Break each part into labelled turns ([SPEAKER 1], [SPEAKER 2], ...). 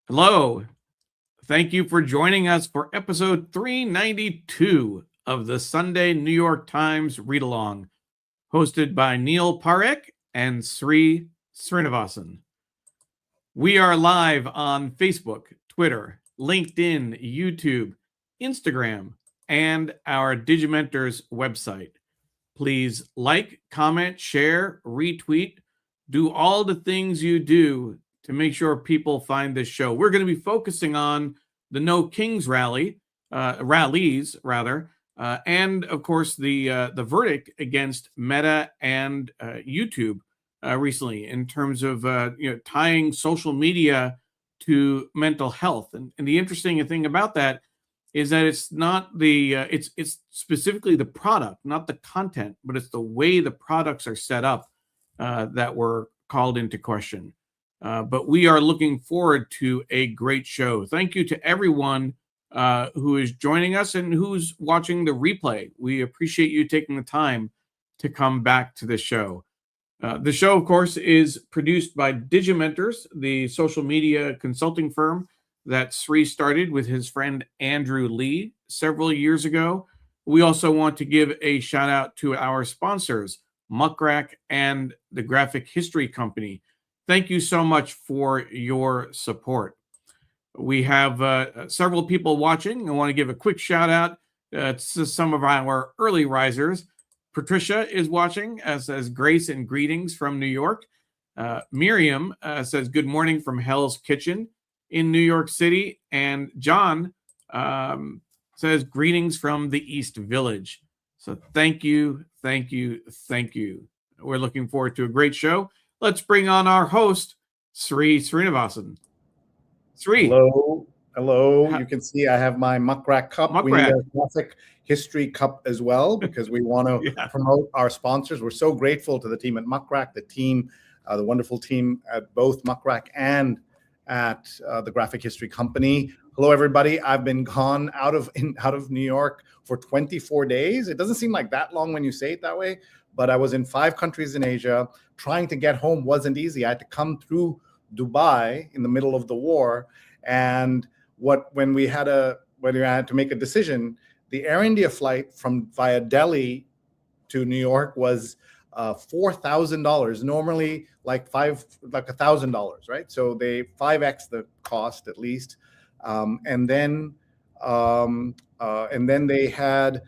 [SPEAKER 1] Hello. Thank you for joining us for episode 392 of the Sunday New York Times Read Along, hosted by Neil Parekh and Sri Srinivasan. We are live on Facebook, Twitter, LinkedIn, YouTube, Instagram, and our Digimentors website. Please like, comment, share, retweet, do all the things you do to make sure people find this show. We're going to be focusing on the No Kings rallies, and of course the verdict against Meta and YouTube recently in terms of tying social media to mental health. And the interesting thing about that is that it's not it's specifically the product, not the content, but it's the way the products are set up that were called into question. But we are looking forward to a great show. Thank you to everyone who is joining us and who's watching the replay. We appreciate you taking the time to come back to the show. The show, of course, is produced by Digimentors, the social media consulting firm that Sri started with his friend Andrew Lee several years ago. We also want to give a shout out to our sponsors, Muck and the Graphic History Company. Thank you so much for your support. We have several people watching. I want to give a quick shout out to some of our early risers. Patricia is watching, says grace and greetings from New York. Miriam says good morning from Hell's Kitchen in New York City. And John says greetings from the East Village. So thank you. We're looking forward to a great show. Let's bring on our host, Sri Srinivasan. Sri.
[SPEAKER 2] Hello. You can see I have my Muck cup. We need a graphic history cup as well because we want to promote our sponsors. We're so grateful to the team at Muck, the wonderful team at both Muck and at the Graphic History Company. Hello, everybody. I've been gone out of New York for 24 days. It doesn't seem like that long when you say it that way, but I was in 5 countries in Asia. Trying to get home wasn't easy. I had to come through Dubai in the middle of the war, and when we had to make a decision, the Air India flight via Delhi to New York was $4,000. Normally like $1,000, right? So they 5x the cost at least, and then they had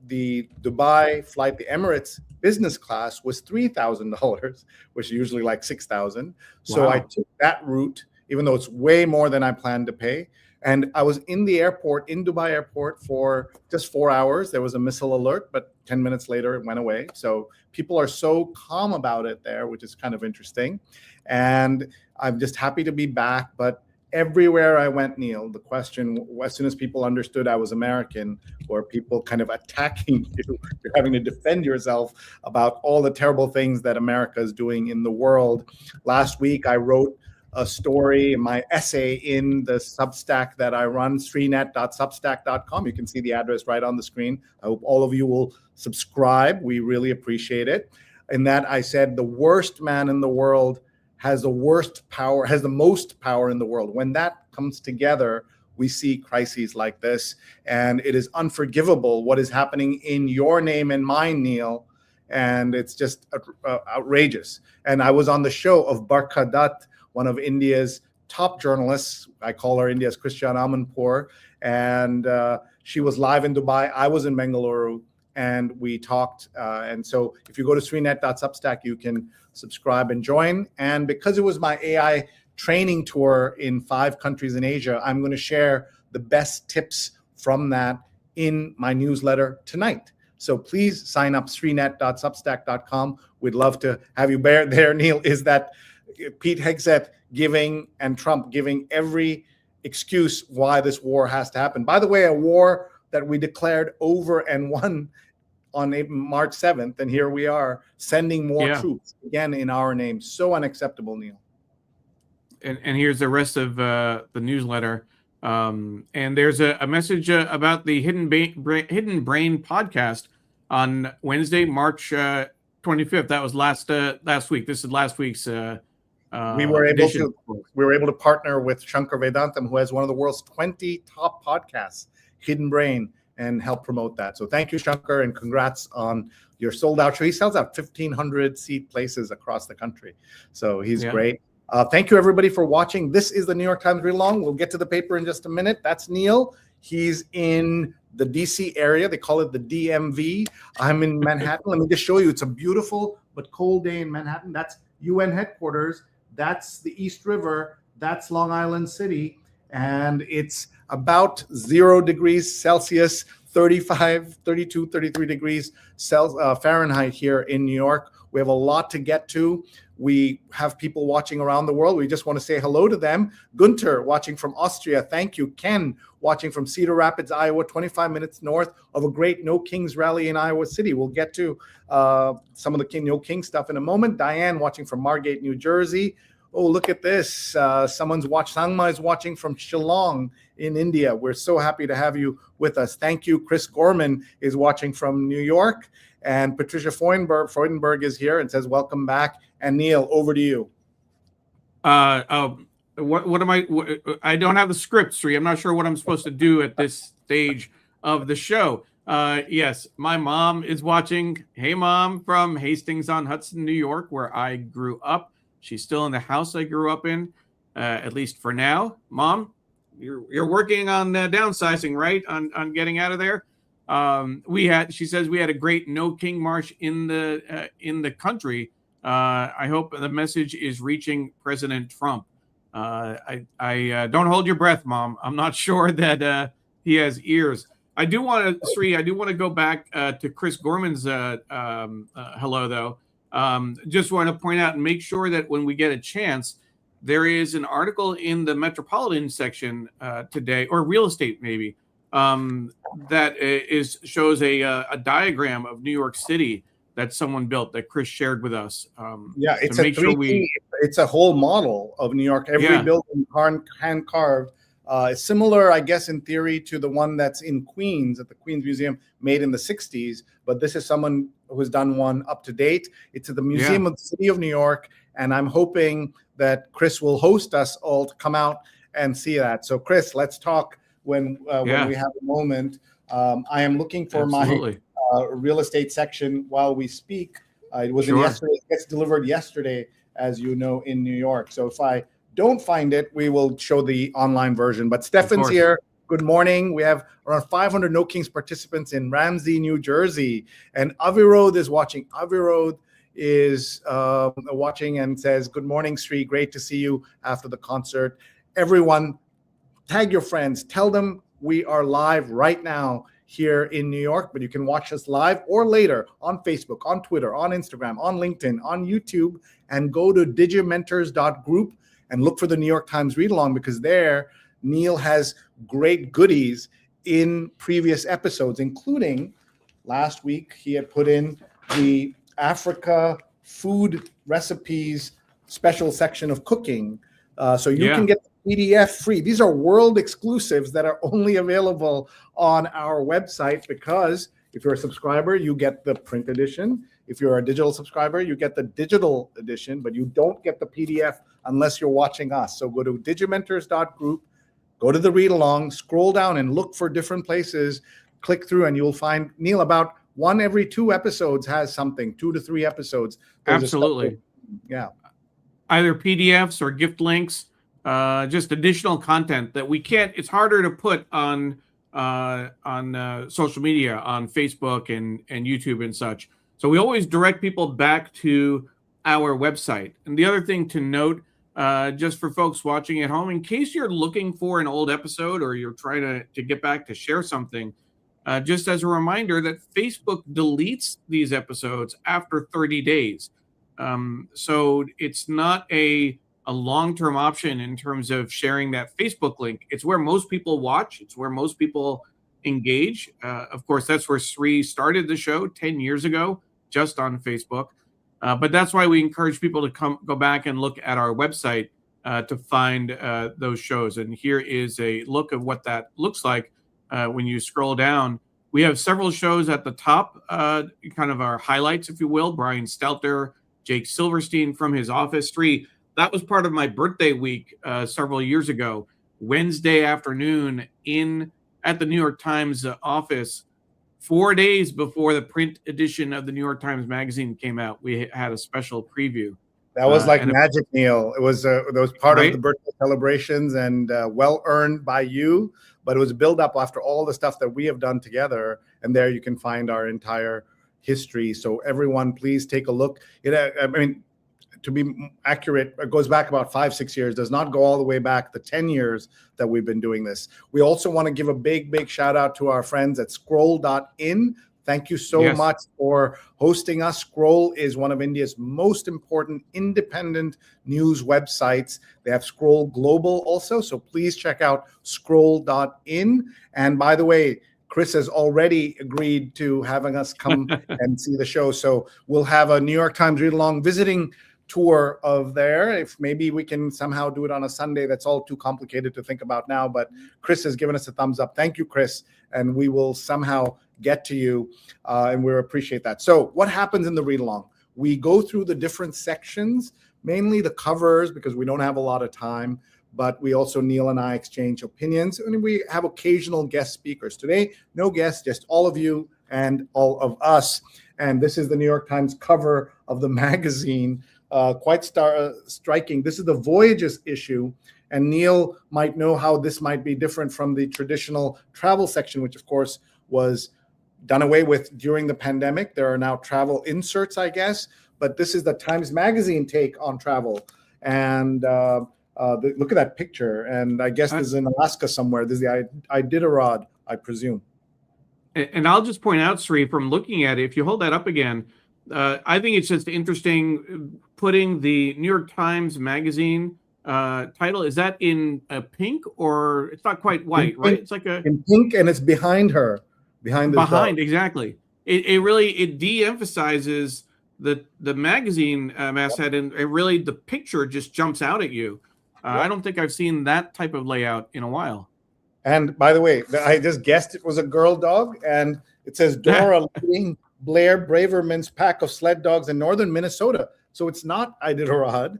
[SPEAKER 2] the Dubai flight, the Emirates business class was $3,000, which is usually like $6,000. So wow. I took that route, even though it's way more than I planned to pay. And I was in the airport, in Dubai airport, for just 4 hours. There was a missile alert, but 10 minutes later it went away. So people are so calm about it there, which is kind of interesting. And I'm just happy to be back. But everywhere I went, Neil, the question, as soon as people understood I was American, or people kind of attacking you, you're having to defend yourself about all the terrible things that America is doing in the world. Last week, I wrote a story, my essay in the Substack that I run, srinet.substack.com. You can see the address right on the screen. I hope all of you will subscribe. We really appreciate it. In that, I said the worst man in the world has the most power in the world. When that comes together, we see crises like this, and it is unforgivable what is happening in your name and mine, Neil, and it's just outrageous. And I was on the show of Barkha Dutt, one of India's top journalists. I call her India's Christian Amanpour, and she was live in Dubai. I was in Bengaluru, and we talked. And so if you go to srinet.substack, you can subscribe and join. And because it was my AI training tour in 5 countries in Asia, I'm going to share the best tips from that in my newsletter tonight. So please sign up, srinet.substack.com. We'd love to have you there, Neil. Is that Pete Hegseth giving and Trump giving every excuse why this war has to happen. By the way, a war that we declared over and won on March 7th, and here we are sending more troops again in our name. So unacceptable, Neil.
[SPEAKER 1] And here's the rest of the newsletter. And there's a message about the Hidden Brain podcast on Wednesday, March 25th. That was last week. This is last week's
[SPEAKER 2] We were able
[SPEAKER 1] edition.
[SPEAKER 2] to partner with Shankar Vedantam, who has one of the world's 20 top podcasts, Hidden Brain, and help promote that. So thank you, Shankar, and congrats on your sold out show. He sells out 1,500 seat places across the country. So he's great. Thank you, everybody, for watching. This is the New York Times Read Along. We'll get to the paper in just a minute. That's Neil. He's in the DC area. They call it the DMV. I'm in Manhattan. Let me just show you. It's a beautiful but cold day in Manhattan. That's UN headquarters. That's the East River. That's Long Island City. And it's about 0 degrees Celsius, 35, 32, 33 degrees Fahrenheit here in New York. We have a lot to get to. We have people watching around the world. We just want to say hello to them. Gunter, watching from Austria. Thank you. Ken, watching from Cedar Rapids, Iowa, 25 minutes north of a great No Kings rally in Iowa City. We'll get to some of the No King stuff in a moment. Diane, watching from Margate, New Jersey. Oh, look at this. Sangma is watching from Shillong in India. We're so happy to have you with us. Thank you. Chris Gorman is watching from New York. And Patricia Freudenberg is here and says, welcome back. And Neil, over to you.
[SPEAKER 1] What am I don't have the script, Sri. I'm not sure what I'm supposed to do at this stage of the show. Yes, my mom is watching. Hey, Mom, from Hastings-on-Hudson, New York, where I grew up. She's still in the house I grew up in, at least for now. Mom, you're working on downsizing, right? On getting out of there. She says we had a great No King march in the country. I hope the message is reaching President Trump. I don't hold your breath, Mom. I'm not sure that he has ears. I do want to go back to Chris Gorman's hello, though. Just want to point out and make sure that when we get a chance, there is an article in the Metropolitan section today, or real estate maybe, that shows a diagram of New York City that someone built that Chris shared with us.
[SPEAKER 2] It's a 3D. It's a whole model of New York. Every building hand carved. Similar, I guess, in theory, to the one that's in Queens at the Queens Museum, made in the 60s. But this is someone who's done one up to date. It's at the Museum of the City of New York. And I'm hoping that Chris will host us all to come out and see that. So, Chris, let's talk when we have a moment. I am looking for my real estate section while we speak. It was in yesterday. It gets delivered yesterday, as you know, in New York. So if I don't find it, we will show the online version. But Stefan's here. Good morning. We have around 500 No Kings participants in Ramsey, New Jersey. And Avirod is watching. Avirod is watching and says, good morning, Sri. Great to see you after the concert. Everyone, tag your friends. Tell them we are live right now here in New York, but you can watch us live or later on Facebook, on Twitter, on Instagram, on LinkedIn, on YouTube, and go to digimentors.group and look for the New York Times Read Along, because there Neil has great goodies in previous episodes, including last week he had put in the Africa food recipes special section of cooking. So you can get the PDF free. These are world exclusives that are only available on our website, because if you're a subscriber, you get the print edition. If you're a digital subscriber, you get the digital edition, but you don't get the PDF unless you're watching us. So go to digimentors.group, go to the read along, scroll down and look for different places, click through, and you'll find, Neil, about 1 every 2 episodes has something, 2 to 3 episodes.
[SPEAKER 1] Absolutely.
[SPEAKER 2] Yeah.
[SPEAKER 1] Either PDFs or gift links, just additional content that we can't, it's harder to put on social media, on Facebook and YouTube and such. So we always direct people back to our website. And the other thing to note, just for folks watching at home, in case you're looking for an old episode or you're trying to get back to share something, just as a reminder that Facebook deletes these episodes after 30 days. So it's not a long-term option in terms of sharing that Facebook link. It's where most people watch. It's where most people engage. Of course, that's where Sri started the show 10 years ago, just on Facebook. But that's why we encourage people to go back and look at our website to find those shows. And here is a look of what that looks like when you scroll down. We have several shows at the top, kind of our highlights, if you will. Brian Stelter, Jake Silverstein from his office. Sri, that was part of my birthday week several years ago. Wednesday afternoon at the New York Times office, 4 days before the print edition of the New York Times Magazine came out, we had a special preview.
[SPEAKER 2] That was like magic, Neil. It was part of the birthday celebrations, and well earned by you. But it was a build up after all the stuff that we have done together, and there you can find our entire history. So everyone, please take a look. I mean, to be accurate, it goes back about 5-6 years. Does not go all the way back the 10 years that we've been doing this. We also want to give a big shout out to our friends at Scroll.in. Thank you so much for hosting us. Scroll is one of India's most important independent news websites. They have Scroll Global also, so please check out Scroll.in. And by the way, Chris has already agreed to having us come and see the show. So we'll have a New York Times Read Along visiting tour of there. If maybe we can somehow do it on a Sunday, that's all too complicated to think about now. But Chris has given us a thumbs up. Thank you, Chris. And we will somehow get to you, and we appreciate that. So what happens in the read along? We go through the different sections, mainly the covers, because we don't have a lot of time, but we also, Neil and I, exchange opinions, and we have occasional guest speakers. Today, no guests, just all of you and all of us. And this is the New York Times cover of the magazine. Quite striking. This is the Voyages issue, and Neil might know how this might be different from the traditional travel section, which of course was done away with during the pandemic. There are now travel inserts, I guess, but this is the Times Magazine take on travel. And look at that picture. And I guess this is in Alaska somewhere. This is the Iditarod, I presume.
[SPEAKER 1] And I'll just point out, Sri, from looking at it, if you hold that up again, I think it's just interesting putting the New York Times Magazine title. Is that in pink, or it's not quite white, right? It's like
[SPEAKER 2] in pink, and it's behind her. Behind,
[SPEAKER 1] exactly. It really de-emphasizes the magazine masthead, and really the picture just jumps out at you. I don't think I've seen that type of layout in a while.
[SPEAKER 2] And by the way, I just guessed it was a girl dog, and it says Dora leading Blair Braverman's pack of sled dogs in northern Minnesota. So it's not Iditarod.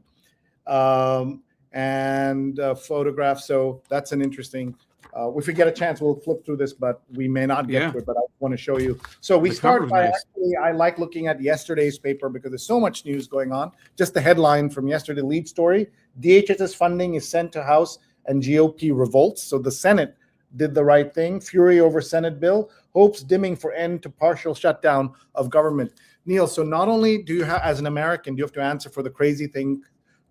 [SPEAKER 2] And photograph. So that's an interesting. If we get a chance, we'll flip through this, but we may not get to it. But I want to show you. So we start by actually, I like looking at yesterday's paper because there's so much news going on. Just the headline from yesterday, lead story: DHS's funding is sent to House and GOP revolts. So the Senate did the right thing. Fury over Senate bill. Hopes dimming for end to partial shutdown of government. Neil, so not only do you have, as an American, do you have to answer for the crazy thing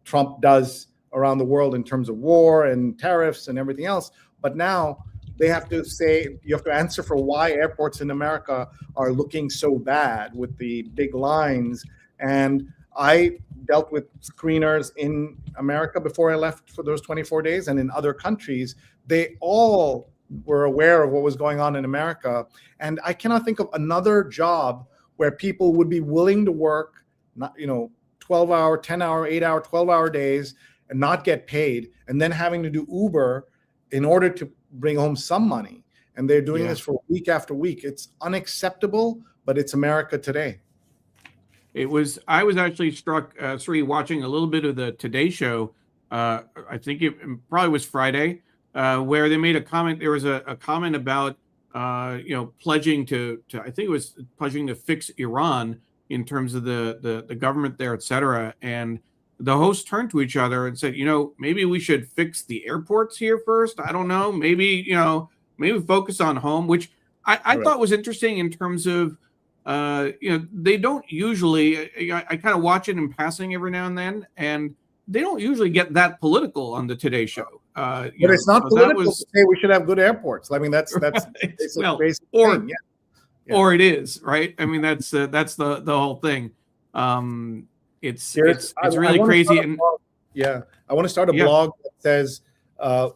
[SPEAKER 2] Trump does around the world in terms of war and tariffs and everything else, but now they have to say, you have to answer for why airports in America are looking so bad with the big lines. And I dealt with screeners in America before I left for those 24 days, and in other countries, they all were aware of what was going on in America. And I cannot think of another job where people would be willing to work, 12-hour, 10-hour, 8-hour, 12-hour days and not get paid, and then having to do Uber in order to bring home some money. And they're doing this for week after week. It's unacceptable, but it's America today.
[SPEAKER 1] I was actually struck, Sri, watching a little bit of the Today Show. I think it probably was Friday, where they made a comment. There was a comment about, pledging to I think it was pledging to fix Iran in terms of the government there, et cetera. And the hosts turned to each other and said, maybe we should fix the airports here first. I don't know. Maybe focus on home, which I thought was interesting in terms of, they don't usually, I kind of watch it in passing every now and then, and they don't usually get that political on the Today Show.
[SPEAKER 2] But it's not political to say we should have good airports. I mean, that's
[SPEAKER 1] or it is, right? I mean, that's the whole thing. It's really crazy.
[SPEAKER 2] I want to start a blog that says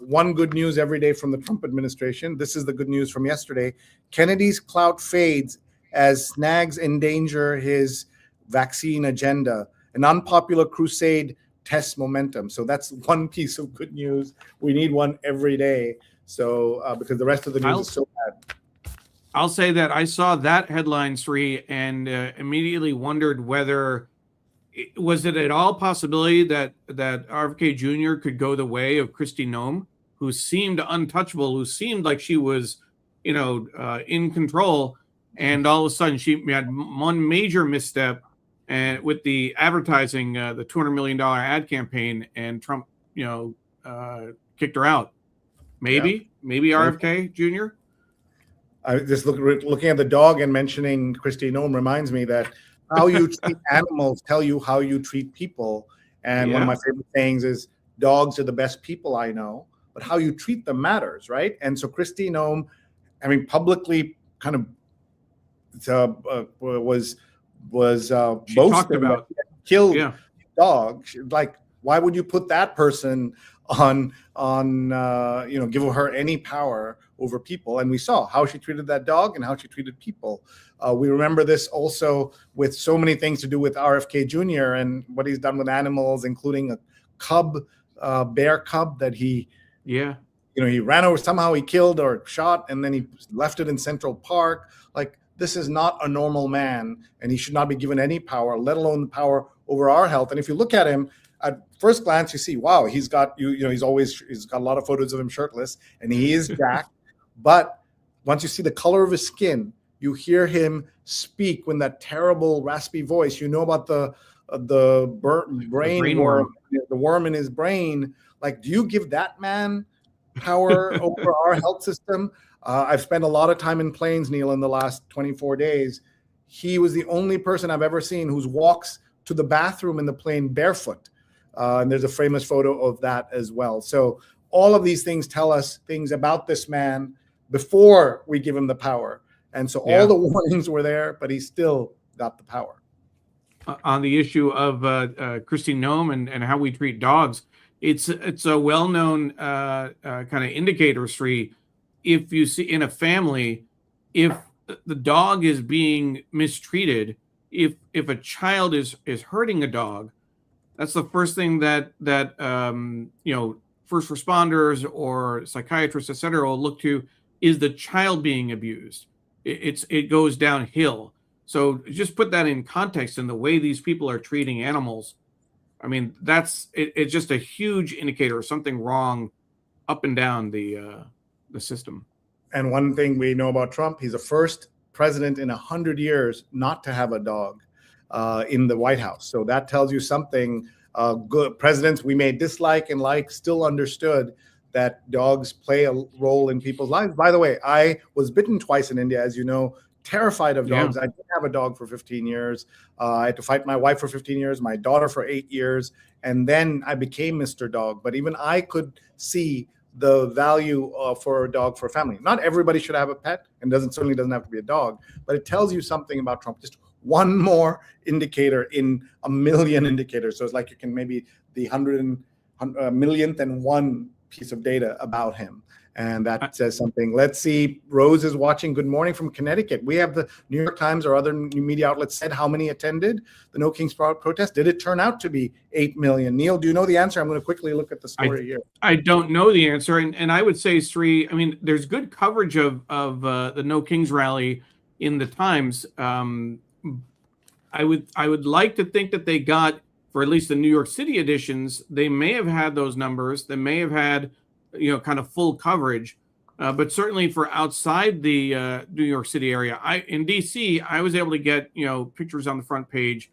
[SPEAKER 2] one good news every day from the Trump administration. This is the good news from yesterday. Kennedy's clout fades as snags endanger his vaccine agenda. An unpopular crusade tests momentum. So that's one piece of good news. We need one every day. So because the rest of the news is so bad.
[SPEAKER 1] I'll say that I saw that headline, Sri, and immediately wondered whether Was it at all possibility that RFK Jr. could go the way of Kristi Noem, who seemed untouchable, who seemed like she was, in control, and all of a sudden she had one major misstep, and with the advertising, the $200 million ad campaign, and Trump, kicked her out. Maybe RFK Jr.
[SPEAKER 2] I just looking at the dog and mentioning Kristi Noem reminds me that how you treat animals tell you how you treat people. And one of my favorite sayings is, dogs are the best people I know, but how you treat them matters, right? And so Kristi Noem, publicly kind of was boasting about killed dog. Like, why would you put that person on give her any power over people? And we saw how she treated that dog and how she treated people. We remember this also with so many things to do with RFK Jr. and what he's done with animals, including a cub, bear cub that he ran over, somehow he killed or shot, and then he left it in Central Park. Like, this is not a normal man, and he should not be given any power, let alone the power over our health. And if you look at him at first glance, you see, wow, he's got he's got a lot of photos of him shirtless, and he is jacked. But once you see the color of his skin, you hear him speak with that terrible raspy voice. You know about the brain worm, the worm in his brain. Like, do you give that man power over our health system? I've spent a lot of time in planes, Neil, in the last 24 days. He was the only person I've ever seen who walks to the bathroom in the plane barefoot. And there's a famous photo of that as well. So all of these things tell us things about this man before we give him the power. And so all the warnings were there, but he still got the power.
[SPEAKER 1] On the issue of Kristi Noem and how we treat dogs, it's a well-known kind of indicator, Sri. If you see in a family, if the dog is being mistreated, if a child is hurting a dog, that's the first thing that first responders or psychiatrists, et cetera, will look to. Is the child being abused? It goes downhill. So just put that in context in the way these people are treating animals. I mean, it's just a huge indicator of something wrong up and down the system.
[SPEAKER 2] And one thing we know about Trump, he's the first president in 100 years not to have a dog in the White House. So that tells you something. Good presidents we may dislike and like still understood that dogs play a role in people's lives. By the way, I was bitten twice in India, as you know, terrified of dogs. I didn't have a dog for 15 years. I had to fight my wife for 15 years, my daughter for 8 years, and then I became Mr. Dog. But even I could see the value for a dog for a family. Not everybody should have a pet, and certainly doesn't have to be a dog, but it tells you something about Trump. Just one more indicator in a million indicators. So it's like you can maybe the millionth and one piece of data about him. And that says something. Let's see. Rose is watching. Good morning from Connecticut. We have the New York Times or other new media outlets said how many attended the No Kings protest. Did it turn out to be 8 million? Neil, do you know the answer? I'm going to quickly look at the story here. I
[SPEAKER 1] don't know the answer. And I would say, Sri, I mean, there's good coverage of the No Kings rally in the Times. I would like to think that they got, for at least the New York City editions, they may have had those numbers. They may have had kind of full coverage, but certainly for outside the New York City area, in DC, I was able to get pictures on the front page.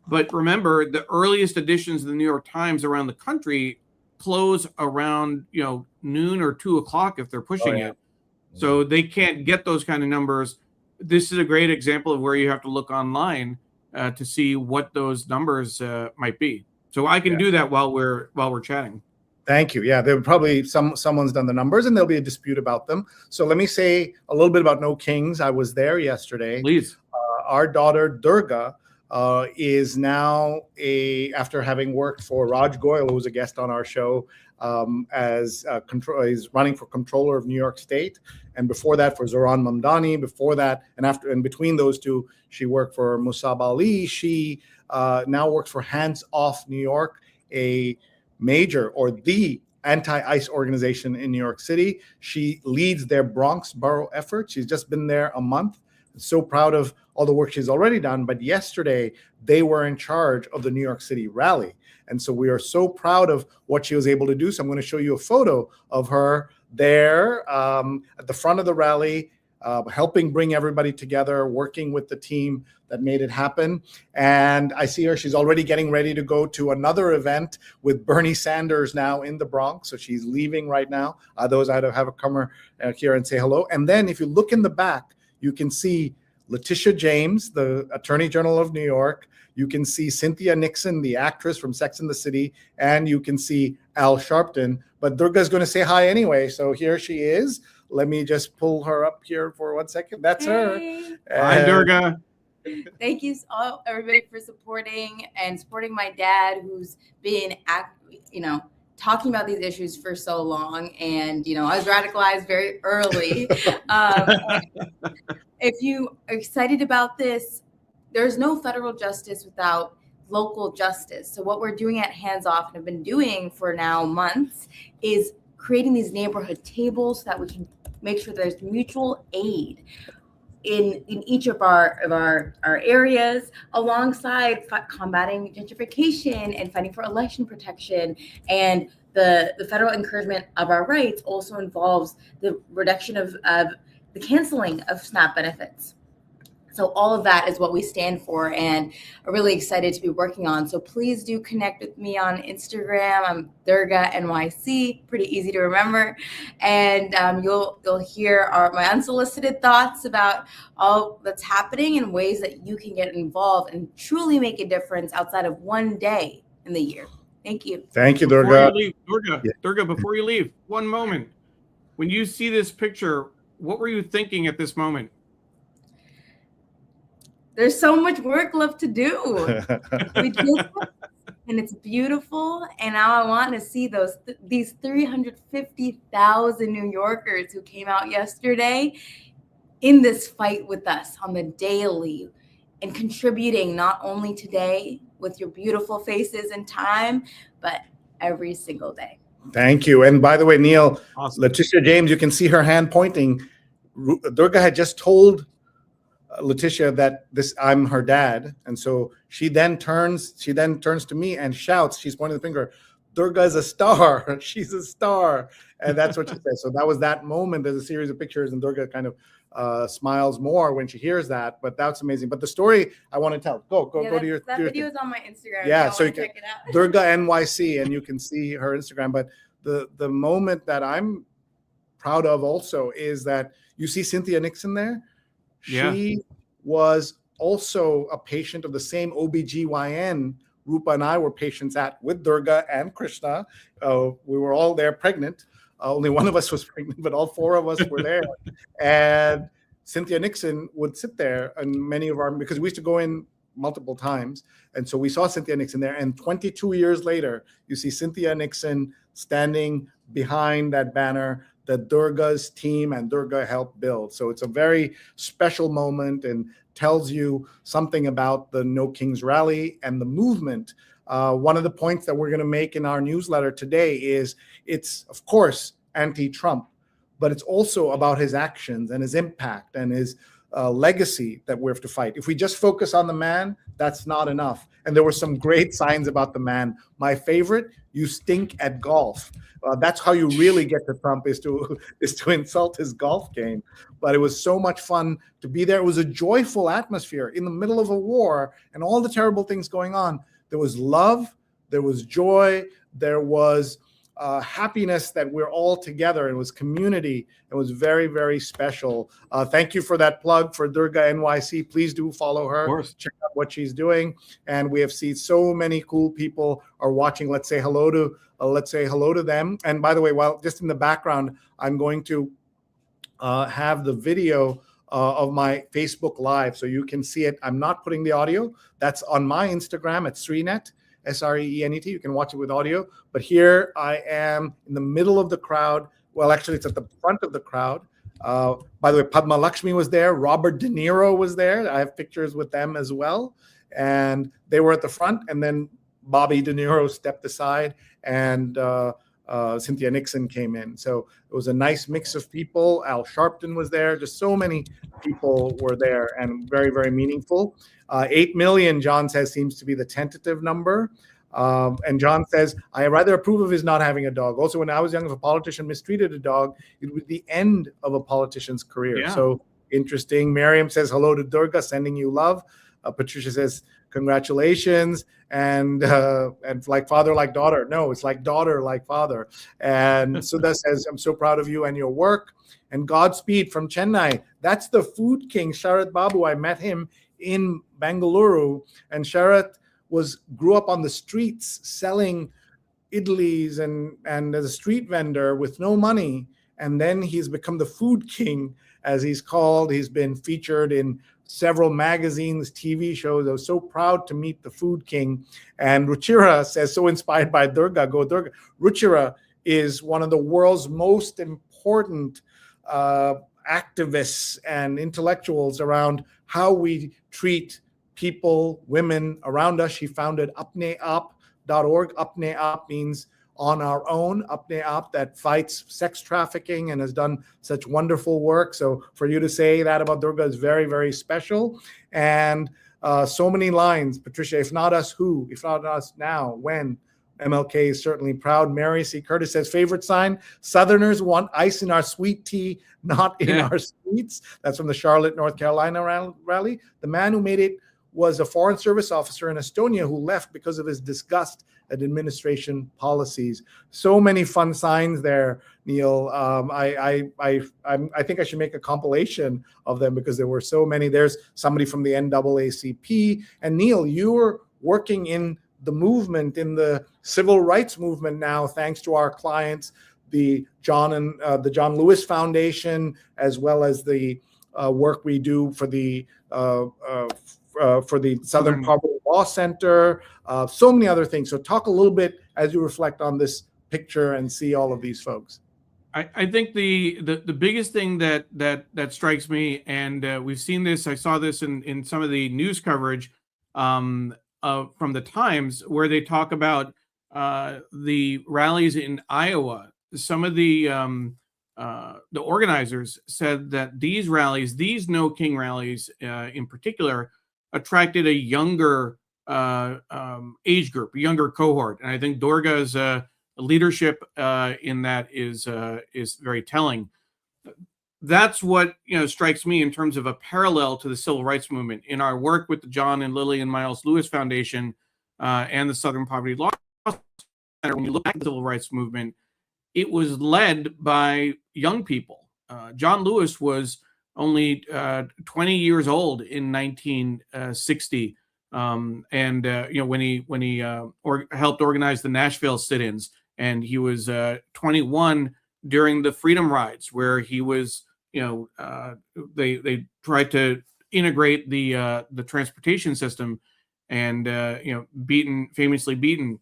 [SPEAKER 1] But remember, the earliest editions of the New York Times around the country close around noon or 2 o'clock if they're pushing it, so they can't get those kind of numbers. This is a great example of where you have to look online to see what those numbers might be. So I can do that while we're chatting.
[SPEAKER 2] Thank you. Yeah, there probably someone's done the numbers, and there'll be a dispute about them. So let me say a little bit about No Kings. I was there yesterday.
[SPEAKER 1] Please.
[SPEAKER 2] Our daughter Durga is now after having worked for Raj Goyal, who was a guest on our show, he's running for controller of New York State, and before that for Zoran Mamdani. Before that, and between those two, she worked for Musab Ali. She now works for Hands Off New York, a major or the anti-ICE organization in New York City. She leads their Bronx borough effort. She's just been there a month. So proud of all the work she's already done, but yesterday they were in charge of the New York City rally. And so we are so proud of what she was able to do. So I'm going to show you a photo of her there at the front of the rally, helping bring everybody together, working with the team that made it happen. And I see her, she's already getting ready to go to another event with Bernie Sanders now in the Bronx. So she's leaving right now. Those I'd have her come here and say hello. And then if you look in the back, you can see Letitia James, the Attorney General of New York. You can see Cynthia Nixon, the actress from Sex and the City, and you can see Al Sharpton. But Durga's going to say hi anyway. So here she is. Let me just pull her up here for 1 second. That's her.
[SPEAKER 1] Hi, Durga.
[SPEAKER 3] Thank you all, everybody, for supporting my dad, who's been, talking about these issues for so long. And, I was radicalized very early. If you are excited about this, there's no federal justice without local justice. So what we're doing at Hands Off and have been doing for now months is creating these neighborhood tables so that we can make sure there's mutual aid in each of our areas, alongside combating gentrification and fighting for election protection. And the federal encouragement of our rights also involves the reduction of the canceling of SNAP benefits. So all of that is what we stand for and are really excited to be working on. So please do connect with me on Instagram. I'm Durga NYC, pretty easy to remember. And you'll hear my unsolicited thoughts about all that's happening and ways that you can get involved and truly make a difference outside of one day in the year. Thank you.
[SPEAKER 2] Thank you, Durga.
[SPEAKER 1] Durga, before you leave, one moment. When you see this picture, what were you thinking at this moment?
[SPEAKER 3] There's so much work left to do. And it's beautiful. And now I want to see these 350,000 New Yorkers who came out yesterday in this fight with us on the daily and contributing not only today with your beautiful faces and time, but every single day.
[SPEAKER 2] Thank you. And by the way, Neil,
[SPEAKER 1] awesome.
[SPEAKER 2] Letitia James, you can see her hand pointing. Durga had just told Letitia that I'm her dad, and so she then turns to me and shouts, she's pointing the finger, Durga is a star. She's a star. And that's what she said. So that was that moment. There's a series of pictures, and Durga kind of smiles more when she hears that. But that's amazing. But the story I want to tell. Go to your.
[SPEAKER 3] That video is on my Instagram.
[SPEAKER 2] Yeah, so you can
[SPEAKER 3] check it out.
[SPEAKER 2] Durga NYC, and you can see her Instagram. But the moment that I'm proud of also is that you see Cynthia Nixon there. She was also a patient of the same OBGYN Rupa and I were patients with Durga and Krishna. We were all there pregnant. Only one of us was pregnant, but all four of us were there. And Cynthia Nixon would sit there, and because we used to go in multiple times. And so we saw Cynthia Nixon there. And 22 years later, you see Cynthia Nixon standing behind that banner that Durga's team and Durga helped build. So it's a very special moment and tells you something about the No Kings Rally and the movement. One of the points that we're going to make in our newsletter today is it's, of course, anti-Trump, but it's also about his actions and his impact and his legacy that we have to fight. If we just focus on the man, that's not enough. And there were some great signs about the man. My favorite, you stink at golf. That's how you really get to Trump, is to insult his golf game. But it was so much fun to be there. It was a joyful atmosphere in the middle of a war and all the terrible things going on. There was love, there was joy, there was happiness that we're all together. It was community. It was very, very special. Thank you for that plug for Durga NYC. Please do follow her.
[SPEAKER 1] Of course.
[SPEAKER 2] Check out what she's doing. And we have seen so many cool people are watching. Let's say hello to them. And by the way, while just in the background, I'm going to have the video of my Facebook Live, so you can see it. I'm not putting the audio. That's on my Instagram at Sreenet. SREENET. You can watch it with audio. But here I am in the middle of the crowd. Well, actually, it's at the front of the crowd. By the way, Padma Lakshmi was there. Robert DeNiro was there. I have pictures with them as well. And they were at the front. And then Bobby DeNiro stepped aside. And Cynthia Nixon came in. So it was a nice mix of people. Al Sharpton was there. Just so many people were there, and very, very meaningful. 8 million, John says, seems to be the tentative number. And John says, I rather approve of his not having a dog. Also, when I was young, if a politician mistreated a dog, it was the end of a politician's career.
[SPEAKER 1] Yeah.
[SPEAKER 2] So interesting. Miriam says, hello to Durga, sending you love. Patricia says, congratulations. And like father, like daughter. No, it's like daughter, like father. And Sudha says, I'm so proud of you and your work. And Godspeed from Chennai. That's the food king, Sharat Babu. I met him in Bengaluru. And Sharat grew up on the streets selling idlis and as a street vendor with no money. And then he's become the food king, as he's called. He's been featured in several magazines, TV shows. I was so proud to meet the food king. And Ruchira says, so inspired by Durga, go Durga. Ruchira is one of the world's most important activists and intellectuals around how we treat people, women around us. She founded apneaap.org. Apneaap means on our own. Apneaap, that fights sex trafficking and has done such wonderful work. So for you to say that about Durga is very, very special. And so many lines, Patricia, if not us, who? If not us now, when? MLK is certainly proud. Mary C. Curtis says, favorite sign, Southerners want ice in our sweet tea, not in our sweets. That's from the Charlotte, North Carolina rally. The man who made it was a Foreign Service officer in Estonia who left because of his disgust at administration policies. So many fun signs there, Neil. I think I should make a compilation of them because there were so many. There's somebody from the NAACP. And Neil, you were working in the movement, in the civil rights movement now, thanks to our clients, the John Lewis Foundation, as well as the work we do for the Southern Poverty Law Center, so many other things. So talk a little bit as you reflect on this picture and see all of these folks.
[SPEAKER 1] I think the biggest thing that strikes me, and we've seen this, I saw this in some of the news coverage from the Times, where they talk about the rallies in Iowa. Some of the organizers said that these rallies, these No King rallies in particular, attracted a younger age group, a younger cohort, and I think Durga's leadership in that is very telling. That's what strikes me in terms of a parallel to the civil rights movement in our work with the John and Lillian Miles Lewis Foundation and the Southern Poverty Law Center. When you look at the civil rights movement, it was led by young people. John Lewis was only 20 years old in 1960, and when he helped organize the Nashville sit-ins, and he was 21 during the Freedom Rides, where he was, they tried to integrate the transportation system, and famously beaten.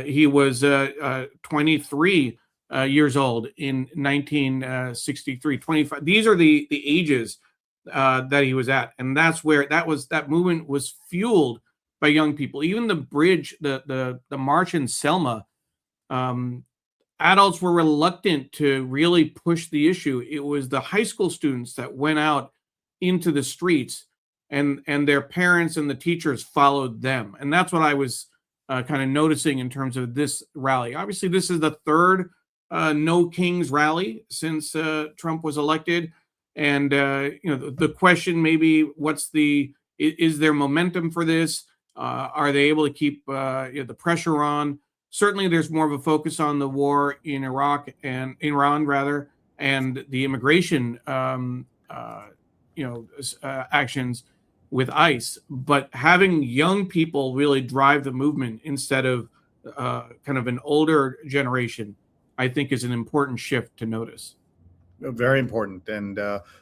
[SPEAKER 1] He was 23 years old in 1963. 25. These are the ages that he was at, and that's where that movement was fueled by young people. Even the bridge, the march in Selma, adults were reluctant to really push the issue. It was the high school students that went out into the streets, and their parents and the teachers followed them. And that's what I was kind of noticing in terms of this rally. Obviously, this is the third No Kings rally since Trump was elected. And, the question maybe, is there momentum for this? Are they able to keep the pressure on? Certainly, there's more of a focus on the war in Iraq and Iran, rather, and the immigration, actions with ICE. But having young people really drive the movement instead of kind of an older generation, I think, is an important shift to notice.
[SPEAKER 2] Very important. And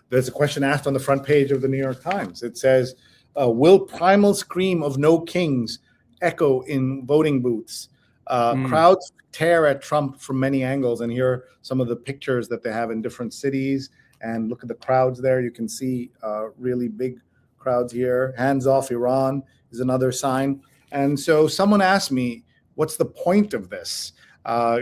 [SPEAKER 2] there's a question asked on the front page of the New York Times. It says, will primal scream of no kings echo in voting booths? Crowds tear at Trump from many angles. And here are some of the pictures that they have in different cities. And look at the crowds there. You can see really big crowds here. Hands off Iran is another sign. And so someone asked me, what's the point of this?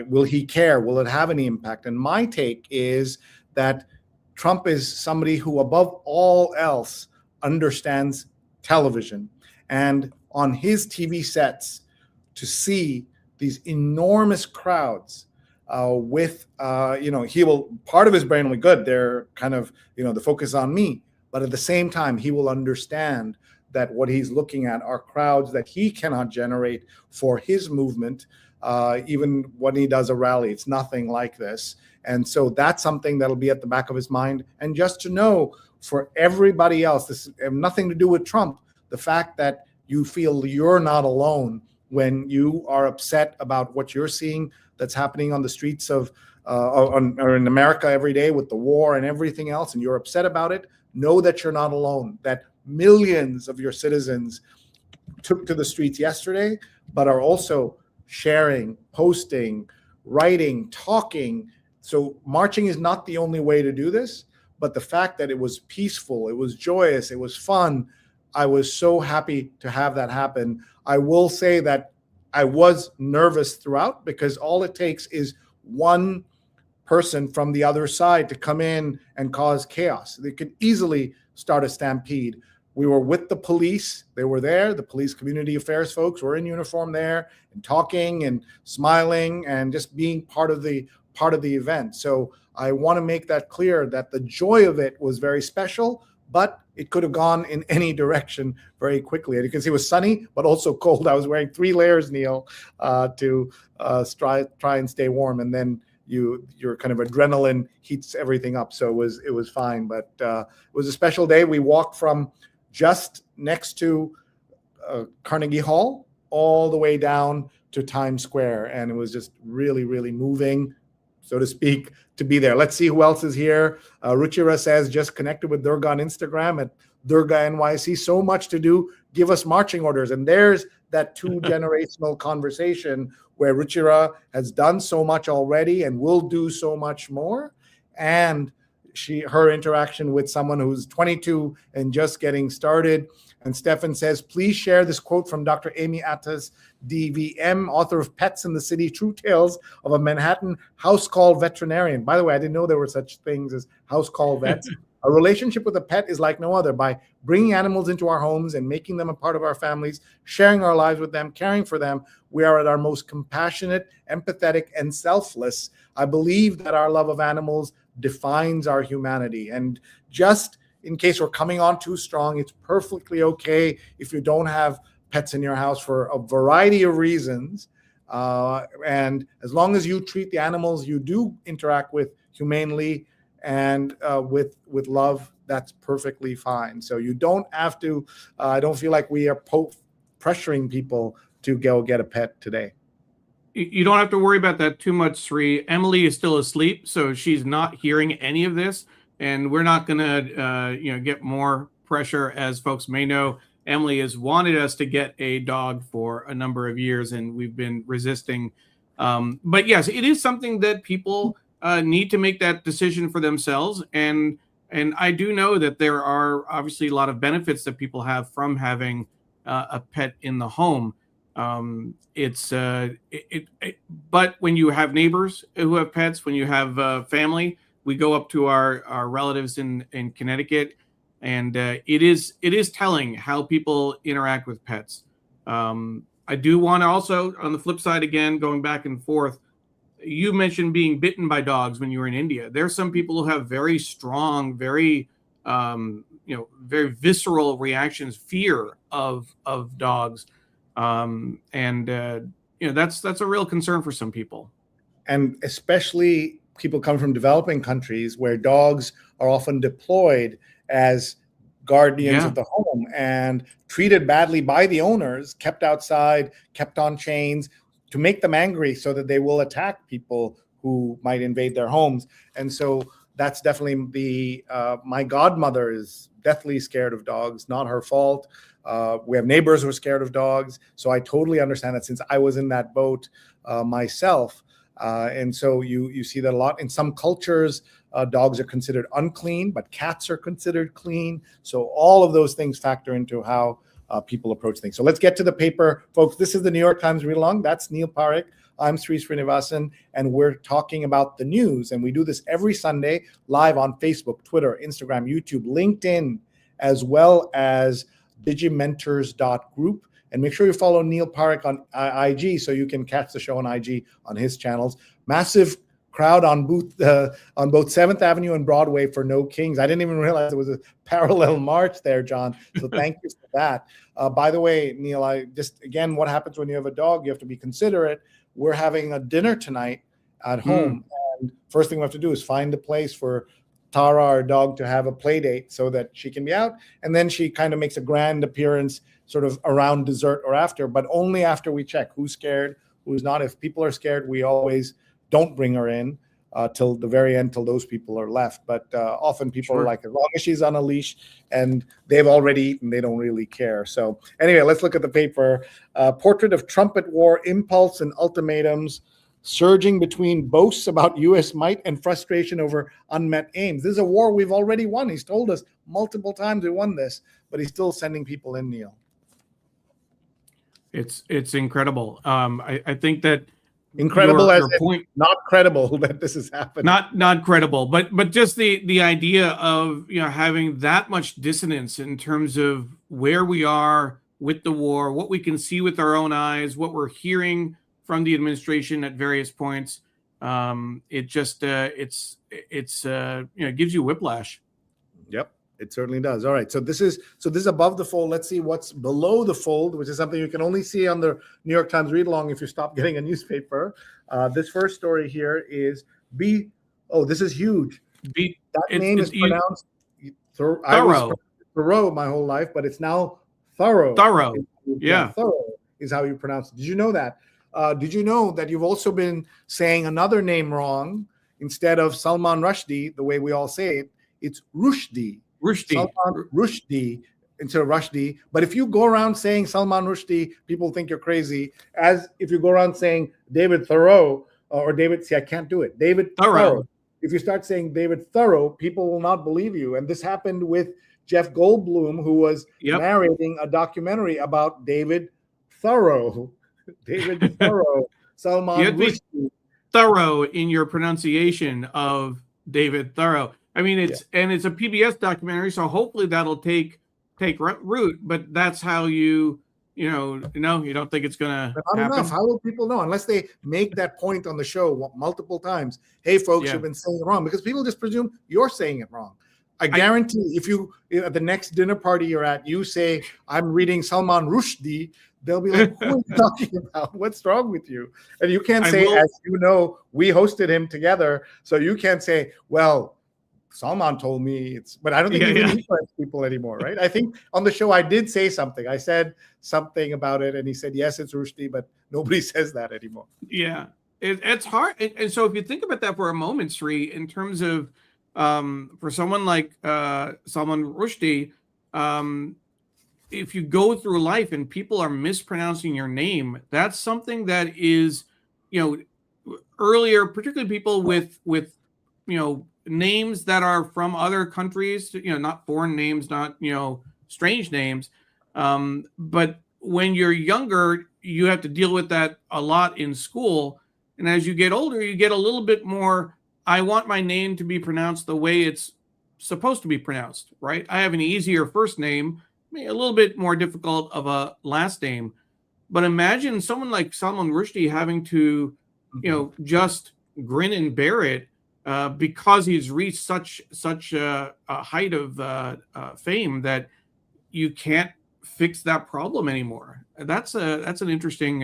[SPEAKER 2] Will he care? Will it have any impact? And my take is that Trump is somebody who, above all else, understands television. And on his TV sets, to see these enormous crowds he will, part of his brain will be good. They're kind of, the focus on me. But at the same time, he will understand that what he's looking at are crowds that he cannot generate for his movement. Even when he does a rally, it's nothing like this. And so that's something that'll be at the back of his mind. And just to know, for everybody else, this has nothing to do with Trump, the fact that you feel you're not alone when you are upset about what you're seeing that's happening on the streets of or in America every day with the war and everything else, and you're upset about it, know that you're not alone, that millions of your citizens took to the streets yesterday, but are also sharing, posting, writing, talking. So marching is not the only way to do this, but the fact that it was peaceful, it was joyous, it was fun, I was so happy to have that happen. I will say that I was nervous throughout, because all it takes is one person from the other side to come in and cause chaos. They could easily start a stampede. We were with the police. They were there. The police community affairs folks were in uniform there and talking and smiling and just being part of the event. So I want to make that clear, that the joy of it was very special, but it could have gone in any direction very quickly. And you can see it was sunny, but also cold. I was wearing 3 layers, Neil, to try and stay warm. And then your kind of adrenaline heats everything up. So it was fine, but it was a special day. We walked from just next to Carnegie Hall all the way down to Times Square. And it was just really, really moving, so to speak, to be there. Let's see who else is here. Ruchira says, just connected with Durga on Instagram at Durga NYC. So much to do. Give us marching orders. And there's that 2-generational conversation where Ruchira has done so much already and will do so much more. And her interaction with someone who's 22 and just getting started. And Stefan says, please share this quote from Dr. Amy Attas, DVM, author of Pets in the City, True Tales of a Manhattan House Call Veterinarian. By the way, I didn't know there were such things as house call vets. A relationship with a pet is like no other. By bringing animals into our homes and making them a part of our families, sharing our lives with them, caring for them, we are at our most compassionate, empathetic, and selfless. I believe that our love of animals defines our humanity. And just in case we're coming on too strong, it's perfectly okay if you don't have pets in your house for a variety of reasons. And as long as you treat the animals you do interact with humanely and with love, that's perfectly fine. So you don't have to, I don't feel like we are pressuring people to go get a pet today.
[SPEAKER 1] You don't have to worry about that too much, Sri. Emily is still asleep, so she's not hearing any of this. And we're not going to, get more pressure. As folks may know, Emily has wanted us to get a dog for a number of years, and we've been resisting. But yes, it is something that people need to make that decision for themselves. And I do know that there are obviously a lot of benefits that people have from having a pet in the home. But when you have neighbors who have pets, when you have family, we go up to our relatives in Connecticut, and it is telling how people interact with pets. I do want to also, on the flip side, again, going back and forth, you mentioned being bitten by dogs when you were in India. There's some people who have very strong, very very visceral reactions, fear of dogs, and that's a real concern for some people.
[SPEAKER 2] And especially people come from developing countries where dogs are often deployed as guardians of the home and treated badly by the owners, kept outside, kept on chains to make them angry so that they will attack people who might invade their homes. And so that's definitely my godmother is deathly scared of dogs, not her fault. We have neighbors who are scared of dogs. So I totally understand that, since I was in that boat myself. And so you see that a lot. In some cultures, dogs are considered unclean, but cats are considered clean. So all of those things factor into how people approach things. So let's get to the paper, folks. This is the New York Times Read Along. That's Neil Parekh. I'm Sri Srinivasan, and we're talking about the news. And we do this every Sunday live on Facebook, Twitter, Instagram, YouTube, LinkedIn, as well as digimentors.group. And make sure you follow Neil Parekh on IG so you can catch the show on IG on his channels. Massive crowd on both 7th Avenue and Broadway for No Kings. I didn't even realize there was a parallel march there, John. So thank you for that. By the way, Neil, again, what happens when you have a dog? You have to be considerate. We're having a dinner tonight at home. And first thing we have to do is find a place for Tara, our dog, to have a play date so that she can be out. And then she kind of makes a grand appearance sort of around dessert or after, but only after we check who's scared, who's not. If people are scared, we always don't bring her in till the very end, till those people are left. But often people are like, as long as she's on a leash and they've already eaten, they don't really care. So anyway, let's look at the paper. Portrait of Trumpet War, Impulse and Ultimatums, surging between boasts about U.S. might and frustration over unmet aims. This is a war we've already won. He's told us multiple times we won this, but he's still sending people in, Neil.
[SPEAKER 1] It's incredible. I think that
[SPEAKER 2] incredible as point, not credible that this has happened.
[SPEAKER 1] Not credible, but just the idea of having that much dissonance in terms of where we are with the war, what we can see with our own eyes, what we're hearing from the administration at various points. It just it gives you whiplash.
[SPEAKER 2] Yep. It certainly does. All right. So this is above the fold. Let's see what's below the fold, which is something you can only see on the New York Times read along if you stop getting a newspaper. This first story here is B. Oh, this is huge. That name is pronounced Thorough. I was Thoreau my whole life, but it's now Thorough.
[SPEAKER 1] Thorough. Yeah.
[SPEAKER 2] Thorough is how you pronounce it. Did you know that? Did you know that you've also been saying another name wrong? Instead of Salman Rushdie, the way we all say it, it's Rushdie. Salman Rushdie instead of Rushdie. But if you go around saying Salman Rushdie, people think you're crazy. As if you go around saying David Thoreau or David, I can't do it. David Thoreau. If you start saying David Thoreau, people will not believe you. And this happened with Jeff Goldblum, who was narrating a documentary about David Thoreau. David Thoreau. Salman Rushdie.
[SPEAKER 1] Thorough in your pronunciation of David Thoreau. I mean, it's a PBS documentary, so hopefully that'll take root. But that's how you don't think it's gonna happen.
[SPEAKER 2] Enough. How will people know unless they make that point on the show multiple times? Hey, folks, you've been saying it wrong, because people just presume you're saying it wrong. I guarantee if you at the next dinner party you're at, you say I'm reading Salman Rushdie, they'll be like, "What are you talking about? What's wrong with you?" And you can't say, as you know, we hosted him together, so you can't say, "Well, Salman told me it's," but I don't think you can influence people anymore, right? I think on the show I did say something. I said something about it, and he said, "Yes, it's Rushdie," but nobody says that anymore.
[SPEAKER 1] Yeah, it's hard. And so if you think about that for a moment, Sri, in terms of for someone like Salman Rushdie, if you go through life and people are mispronouncing your name, that's something that is, earlier, particularly people with names that are from other countries, not foreign names, not, strange names. But when you're younger, you have to deal with that a lot in school. And as you get older, you get a little bit more, I want my name to be pronounced the way it's supposed to be pronounced, right? I have an easier first name, a little bit more difficult of a last name. But imagine someone like Salman Rushdie having to, just grin and bear it, because he's reached such a height of fame that you can't fix that problem anymore. That's an interesting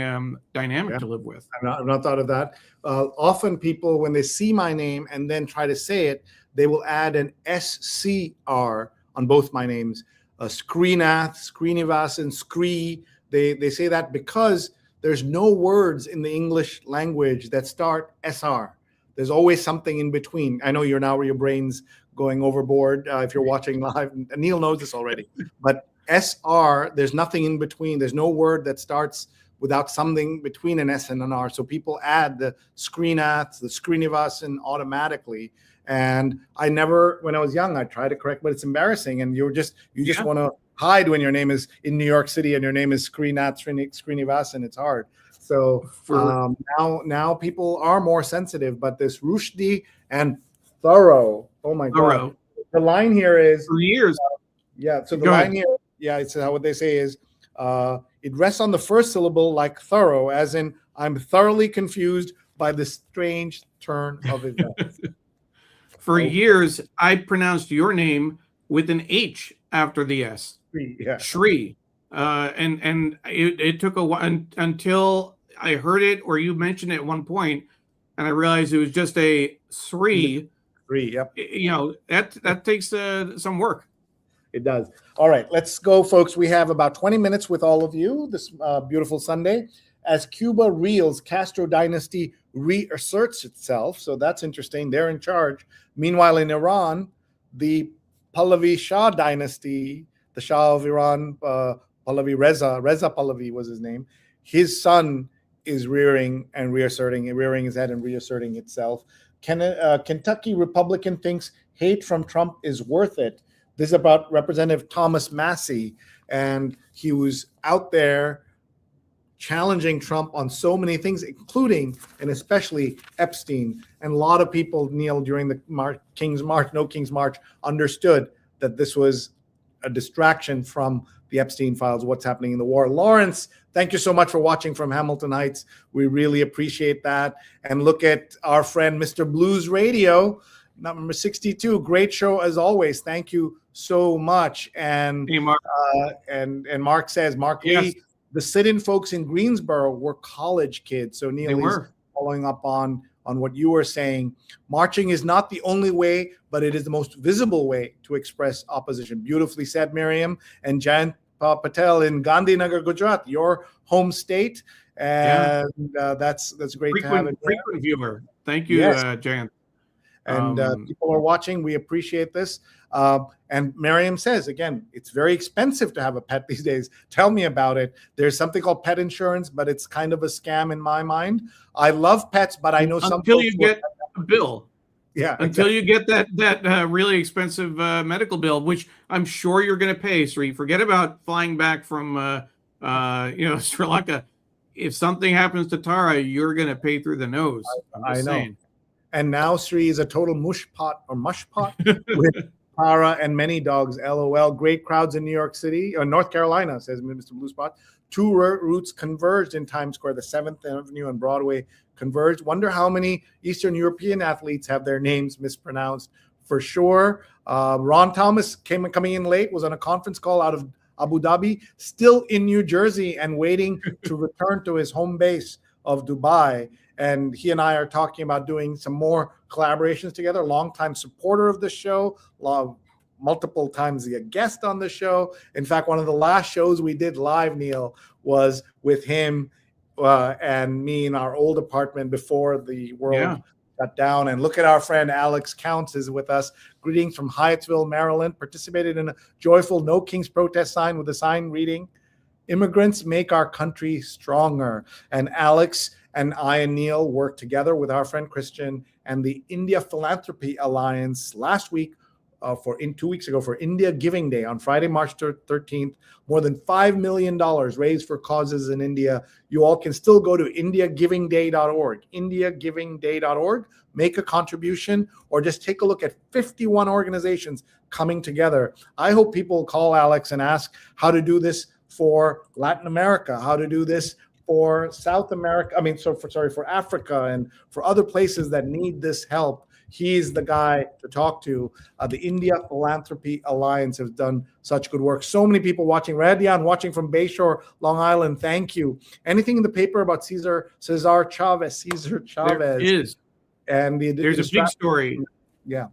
[SPEAKER 1] dynamic to live with.
[SPEAKER 2] I've not thought of that. Often people, when they see my name and then try to say it, they will add an SCR on both my names. Srinath, Srinivasan, Scree. They say that because there's no words in the English language that start SR. There's always something in between. I know you're now your brain's going overboard if you're watching live. Neil knows this already. But SR, there's nothing in between. There's no word that starts without something between an S and an R. So people add the Srinath, the Srinivasan automatically. And I never, when I was young, I tried to correct, but it's embarrassing. And you just want to hide when your name is in New York City and your name is Srinath Srinivasan. It's hard. So
[SPEAKER 1] For
[SPEAKER 2] now people are more sensitive, but this Rushdie and thorough. Oh my God. The line here is
[SPEAKER 1] for years.
[SPEAKER 2] Yeah. So the
[SPEAKER 1] Go
[SPEAKER 2] line
[SPEAKER 1] ahead.
[SPEAKER 2] here, it's what they say is it rests on the first syllable like thorough, as in I'm thoroughly confused by the strange turn of events.
[SPEAKER 1] For
[SPEAKER 2] Okay.
[SPEAKER 1] years, I pronounced your name with an H after the S.
[SPEAKER 2] Yeah.
[SPEAKER 1] Shri. And it took a while until I heard it or you mentioned it at one point, and I realized it was just a Sri.
[SPEAKER 2] Yep.
[SPEAKER 1] You know, that takes some work.
[SPEAKER 2] It does. All right, let's go, folks. We have about 20 minutes with all of you this beautiful Sunday. As Cuba reels, Castro dynasty reasserts itself. So that's interesting. They're in charge. Meanwhile, in Iran, the Pahlavi Shah dynasty, the Shah of Iran, Pahlavi Reza Pahlavi was his name. His son is rearing his head and reasserting itself. Kentucky Republican thinks hate from Trump is worth it. This is about Representative Thomas Massey, and he was out there challenging Trump on so many things, including and especially Epstein. And a lot of people, Neil, during the No King's March, understood that this was a distraction from the Epstein files, what's happening in the war. Lawrence, thank you so much for watching from Hamilton Heights. We really appreciate that. And look at our friend, Mr. Blues Radio, number 62. Great show as always. Thank you so much. And
[SPEAKER 1] Hey, Mark.
[SPEAKER 2] And Mark says, Mark
[SPEAKER 1] Yes.
[SPEAKER 2] Lee, the sit-in folks in Greensboro were college kids. So Neil is following up on what you were saying. Marching is not the only way, but it is the most visible way to express opposition. Beautifully said, Miriam. And Jan Patel in Gandhinagar, Gujarat, your home state. And that's great to have it there.
[SPEAKER 1] Frequent viewer. Thank you,
[SPEAKER 2] Yes.
[SPEAKER 1] Jan.
[SPEAKER 2] And people are watching. We appreciate this. And Miriam says, again, it's very expensive to have a pet these days. Tell me about it. There's something called pet insurance, but it's kind of a scam in my mind. I love pets, but I know some
[SPEAKER 1] until you get a bill.
[SPEAKER 2] Yeah.
[SPEAKER 1] Until you get that really expensive medical bill, which I'm sure you're going to pay. Sri, forget about flying back from Sri Lanka. If something happens to Tara, you're going to pay through the nose.
[SPEAKER 2] I know. Saying. And now Sri is a total mush pot with Tara and many dogs. LOL. Great crowds in New York City or North Carolina, says Mr. Blue Spot. Two routes converged in Times Square. The 7th Avenue and Broadway converged. Wonder how many Eastern European athletes have their names mispronounced. For sure. Ron Thomas coming in late, was on a conference call out of Abu Dhabi, still in New Jersey and waiting to return to his home base of Dubai. And he and I are talking about doing some more collaborations together. Longtime supporter of the show, multiple times a guest on the show. In fact, one of the last shows we did live, Neil, was with him and me in our old apartment before the world shut down. And look at our friend Alex Counts is with us. Greetings from Hyattsville, Maryland. Participated in a joyful No Kings protest sign with a sign reading, "Immigrants make our country stronger." And Alex and I and Neil worked together with our friend Christian and the India Philanthropy Alliance last week 2 weeks ago for India Giving Day on Friday, March 13th. More than $5 million raised for causes in India. You all can still go to indiagivingday.org, indiagivingday.org, make a contribution, or just take a look at 51 organizations coming together. I hope people call Alex and ask how to do this for Latin America, how to do this for South America. For Africa and for other places that need this help. He's the guy to talk to. The India Philanthropy Alliance has done such good work. So many people watching. Radian watching from Bayshore, Long Island. Thank you. Anything in the paper about Cesar Chavez?
[SPEAKER 1] There is.
[SPEAKER 2] And
[SPEAKER 1] there's a big story.
[SPEAKER 2] Yeah.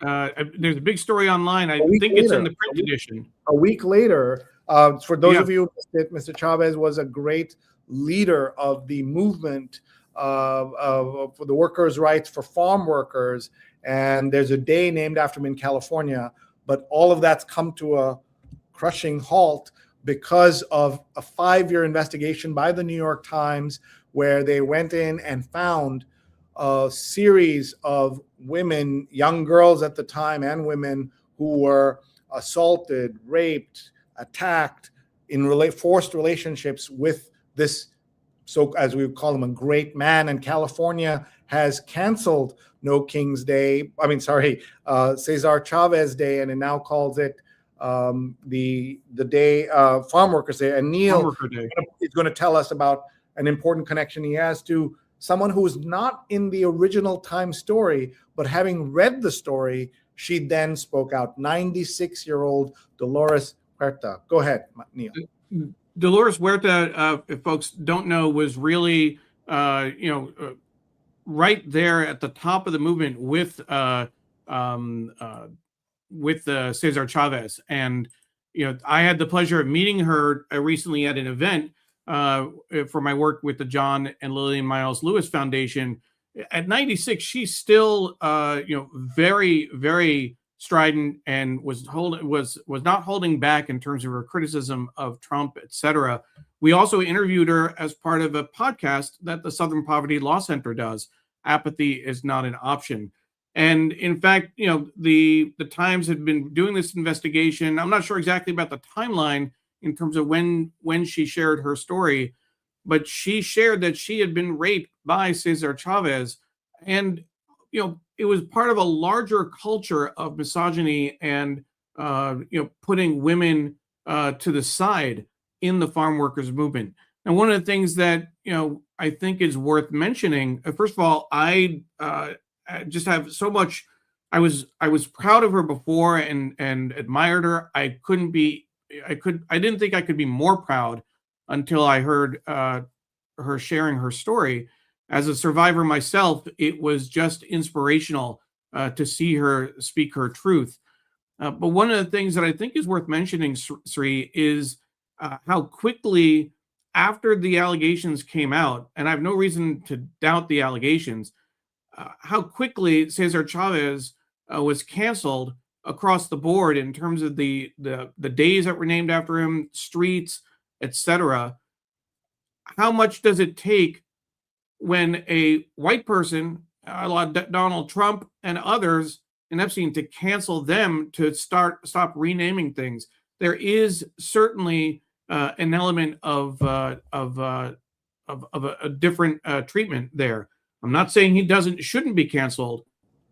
[SPEAKER 1] There's a big story online. I think it's in the print edition.
[SPEAKER 2] A week later, for those of you who missed it, Mr. Chavez was a great leader of the movement for the workers' rights for farm workers. And there's a day named after him in California. But all of that's come to a crushing halt because of a 5-year investigation by the New York Times, where they went in and found a series of women, young girls at the time and women, who were assaulted, raped, attacked in forced relationships with this so as we would call him, a great man, and California has canceled No King's Day. Cesar Chavez Day, and it now calls it the day, Farm Workers Day. And Neil is going to tell us about an important connection he has to someone who is not in the original Time story, but having read the story, she then spoke out. 96-year-old Dolores Huerta. Go ahead, Neil.
[SPEAKER 1] Dolores Huerta, if folks don't know, was really, right there at the top of the movement with Cesar Chavez. And, I had the pleasure of meeting her recently at an event for my work with the John and Lillian Miles Lewis Foundation. At 96, she's still, very, very strident, and was not holding back in terms of her criticism of Trump, etc. We also interviewed her as part of a podcast that the Southern Poverty Law Center does. Apathy is not an option. And in fact, the Times had been doing this investigation. I'm not sure exactly about the timeline in terms of when she shared her story, but she shared that she had been raped by Cesar Chavez. And, it was part of a larger culture of misogyny and, putting women to the side in the farm workers movement. And one of the things that, I think is worth mentioning, first of all, I just have so much, I was proud of her before and admired her. I didn't think I could be more proud until I heard her sharing her story. As a survivor myself, it was just inspirational to see her speak her truth. But one of the things that I think is worth mentioning, Sri, is how quickly after the allegations came out, and I have no reason to doubt the allegations, how quickly Cesar Chavez was canceled across the board in terms of the days that were named after him, streets, etc. How much does it take when a white person, like Donald Trump and others in Epstein, to cancel them, to stop renaming things? There is certainly an element of a different treatment there. I'm not saying he shouldn't be canceled.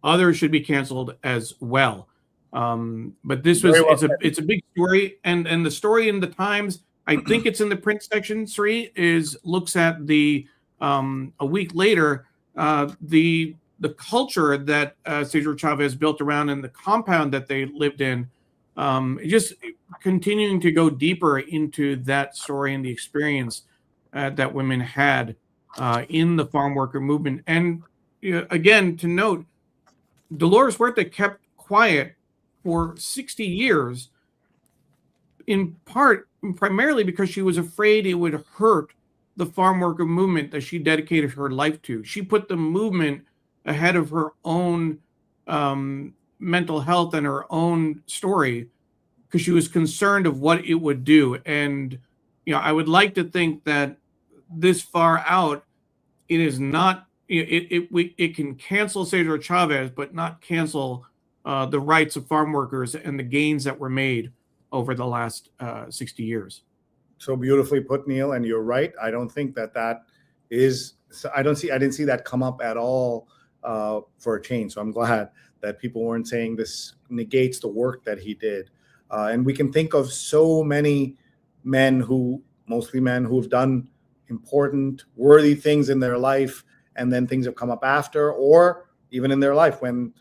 [SPEAKER 1] Others should be canceled as well. But this was it's a big story, and the story in the Times, I think it's in the print section, Sri, looks at the a week later the culture that Cesar Chavez built around and the compound that they lived in, just continuing to go deeper into that story and the experience that women had in the farm worker movement. And again, to note, Dolores Huerta kept quiet for 60 years, in part, primarily because she was afraid it would hurt the farm worker movement that she dedicated her life to. She put the movement ahead of her own mental health and her own story because she was concerned of what it would do. And, I would like to think that this far out, it is not, it can cancel Cesar Chavez, but not cancel the rights of farm workers and the gains that were made over the last 60 years.
[SPEAKER 2] So beautifully put, Neil, and you're right. I don't think that is. I didn't see that come up at all for a change. So I'm glad that people weren't saying this negates the work that he did. And we can think of so many mostly men who've done important, worthy things in their life, and then things have come up after, or even in their life when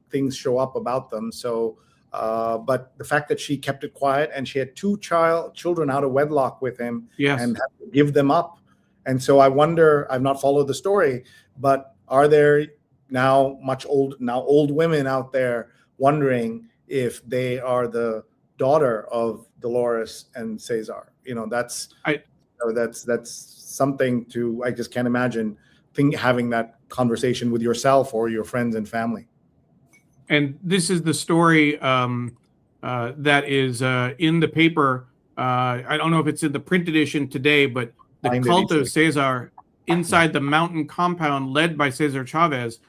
[SPEAKER 2] things show up about them. So. But the fact that she kept it quiet, and she had two children out of wedlock with him,
[SPEAKER 1] yes,
[SPEAKER 2] and had to give them up. And so I wonder, I've not followed the story, but are there now old women out there wondering if they are the daughter of Dolores and Cesar? That's something to, I just can't imagine having that conversation with yourself or your friends and family.
[SPEAKER 1] And this is the story that is in the paper. I don't know if it's in the print edition today, but the cult of Cesar inside the mountain compound led by Cesar Chavez.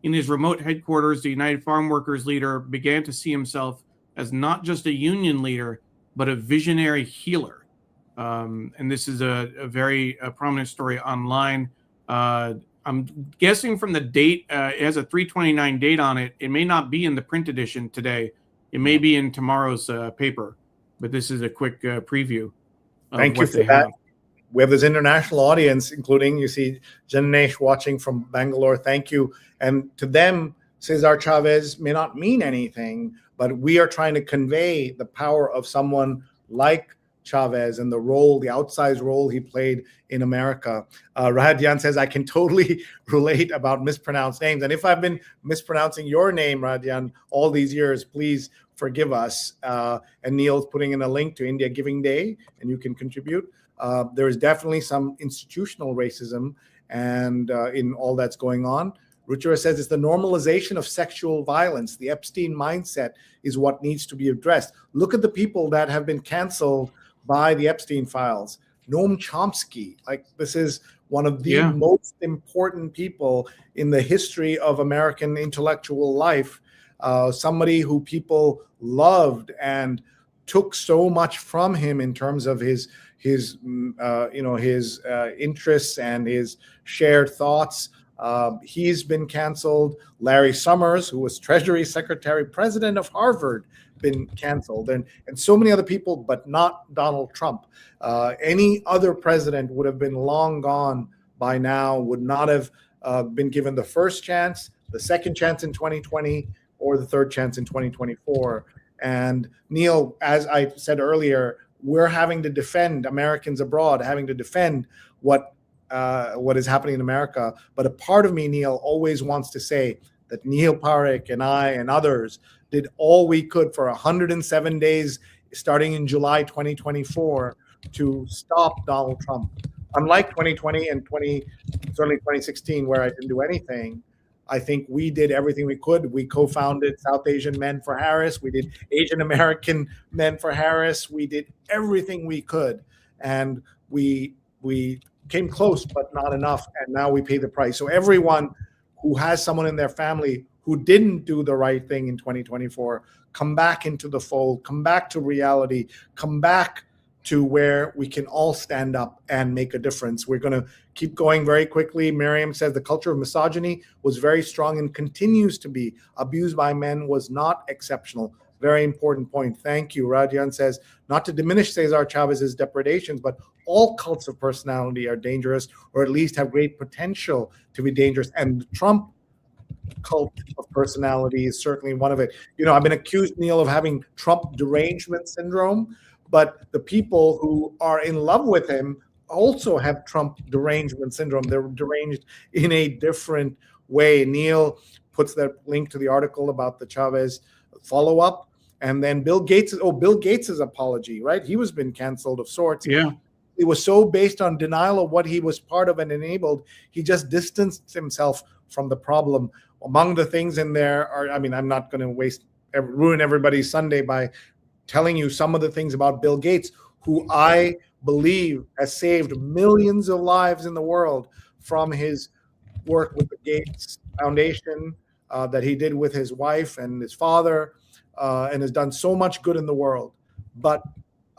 [SPEAKER 1] In his remote headquarters, the United Farm Workers leader began to see himself as not just a union leader, but a visionary healer. And this is a very prominent story online. I'm guessing from the date, it has a 3/29 date on it. It may not be in the print edition today. It may be in tomorrow's paper, but this is a quick preview of
[SPEAKER 2] Thank you
[SPEAKER 1] what
[SPEAKER 2] for
[SPEAKER 1] they
[SPEAKER 2] that.
[SPEAKER 1] have.
[SPEAKER 2] We have this international audience, including, you see, Janesh watching from Bangalore. Thank you. And to them, Cesar Chavez may not mean anything, but we are trying to convey the power of someone like Chavez and the role, the outsized role he played in America. Rahadyan says, I can totally relate about mispronounced names. And if I've been mispronouncing your name, Rahadyan, all these years, please forgive us. And Neil's putting in a link to India Giving Day, and you can contribute. There is definitely some institutional racism and in all that's going on. Ruchira says it's the normalization of sexual violence. The Epstein mindset is what needs to be addressed. Look at the people that have been canceled by the Epstein files. Noam Chomsky, like this is one of the most important people in the history of American intellectual life. Somebody who people loved and took so much from him in terms of his interests and his shared thoughts. He's been canceled. Larry Summers, who was Treasury Secretary, President of Harvard, been canceled, and so many other people, but not Donald Trump. Any other president would have been long gone by now, would not have been given the first chance, the second chance in 2020, or the third chance in 2024. And Neil, as I said earlier, we're having to defend Americans abroad, having to defend what is happening in America. But a part of me, Neil, always wants to say that Neil Parekh and I and others did all we could for 107 days, starting in July 2024, to stop Donald Trump. Unlike 2020 and certainly 2016, where I didn't do anything, I think we did everything we could. We co-founded South Asian Men for Harris. We did Asian American Men for Harris. We did everything we could. And we came close, but not enough. And now we pay the price. So everyone who has someone in their family who didn't do the right thing in 2024, come back into the fold, come back to reality, come back to where we can all stand up and make a difference. We're going to keep going very quickly. Miriam says the culture of misogyny was very strong and continues to be. Abuse by men was not exceptional. Very important point. Thank you. Rajan says, not to diminish Cesar Chavez's depredations, but all cults of personality are dangerous, or at least have great potential to be dangerous. And the Trump cult of personality is certainly one of it. You know, I've been accused, Neil, of having Trump derangement syndrome, but the people who are in love with him also have Trump derangement syndrome. They're deranged in a different way. Neil puts that link to the article about the Chavez follow-up. And then Bill Gates's apology, right? He was been canceled of sorts.
[SPEAKER 1] Yeah.
[SPEAKER 2] It was so based on denial of what he was part of and enabled, he just distanced himself from the problem. Among the things in there are, I mean, I'm not going to ruin everybody's Sunday by telling you some of the things about Bill Gates, who I believe has saved millions of lives in the world from his work with the Gates Foundation that he did with his wife and his father, and has done so much good in the world. But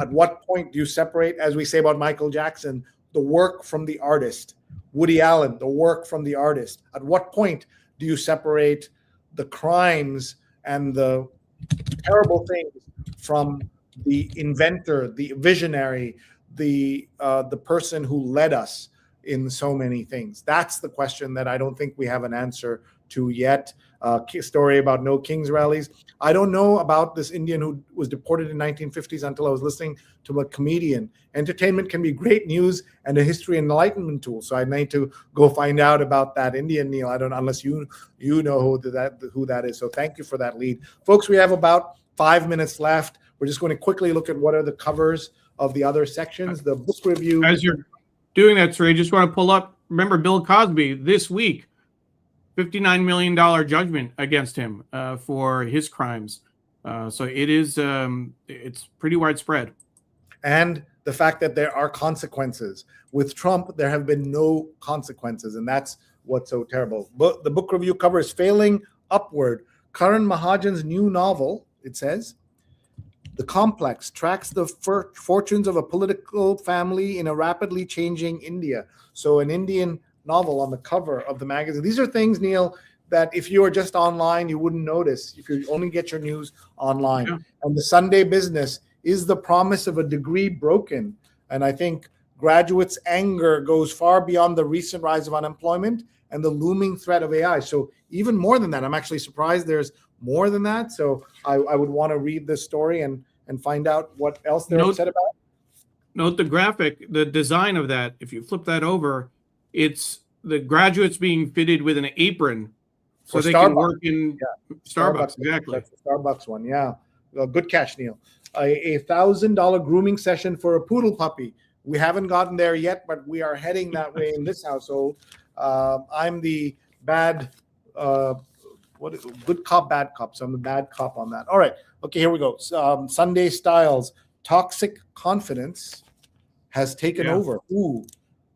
[SPEAKER 2] at what point do you separate, as we say about Michael Jackson, the work from the artist? Woody Allen, the work from the artist. At what point do you separate the crimes and the terrible things from the inventor, the visionary, the person who led us in so many things? That's the question that I don't think we have an answer to yet. Story about no Kings rallies. I don't know about this Indian who was deported in 1950s until I was listening to a comedian. Entertainment can be great news and a history enlightenment tool. So I need to go find out about that Indian, Neil. I don't, unless you know who that is. So thank you for that lead. Folks, we have about 5 minutes left. We're just going to quickly look at what are the covers of the other sections. The book review.
[SPEAKER 1] As you're doing that, sir, I just want to pull up, remember Bill Cosby this week, $59 million judgment against him for his crimes. So it is, it's pretty widespread.
[SPEAKER 2] And the fact that there are consequences. With Trump, there have been no consequences, and that's what's so terrible. But the book review covers Failing Upward, Karan Mahajan's new novel, it says. The Complex tracks the fortunes of a political family in a rapidly changing India. So an Indian novel on the cover of the magazine. These are things, Neil, that if you are just online, you wouldn't notice if you only get your news online. Yeah. And the Sunday Business is the promise of a degree broken. And I think graduates' anger goes far beyond the recent rise of unemployment and the looming threat of AI. So even more than that, I'm actually surprised there's more than that. So I would want to read this story and find out what else they're upset about.
[SPEAKER 1] Note the graphic, the design of that. If you flip that over, it's the graduates being fitted with an apron so they can work in Starbucks. Exactly.
[SPEAKER 2] That's the Starbucks one. Yeah. Well, good catch, Neil. A $1,000 grooming session for a poodle puppy. We haven't gotten there yet, but we are heading that way in this household. I'm the bad, good cop, bad cop. So I'm the bad cop on that. All right. Okay, here we go. Sunday Styles. Toxic confidence has taken over. Ooh.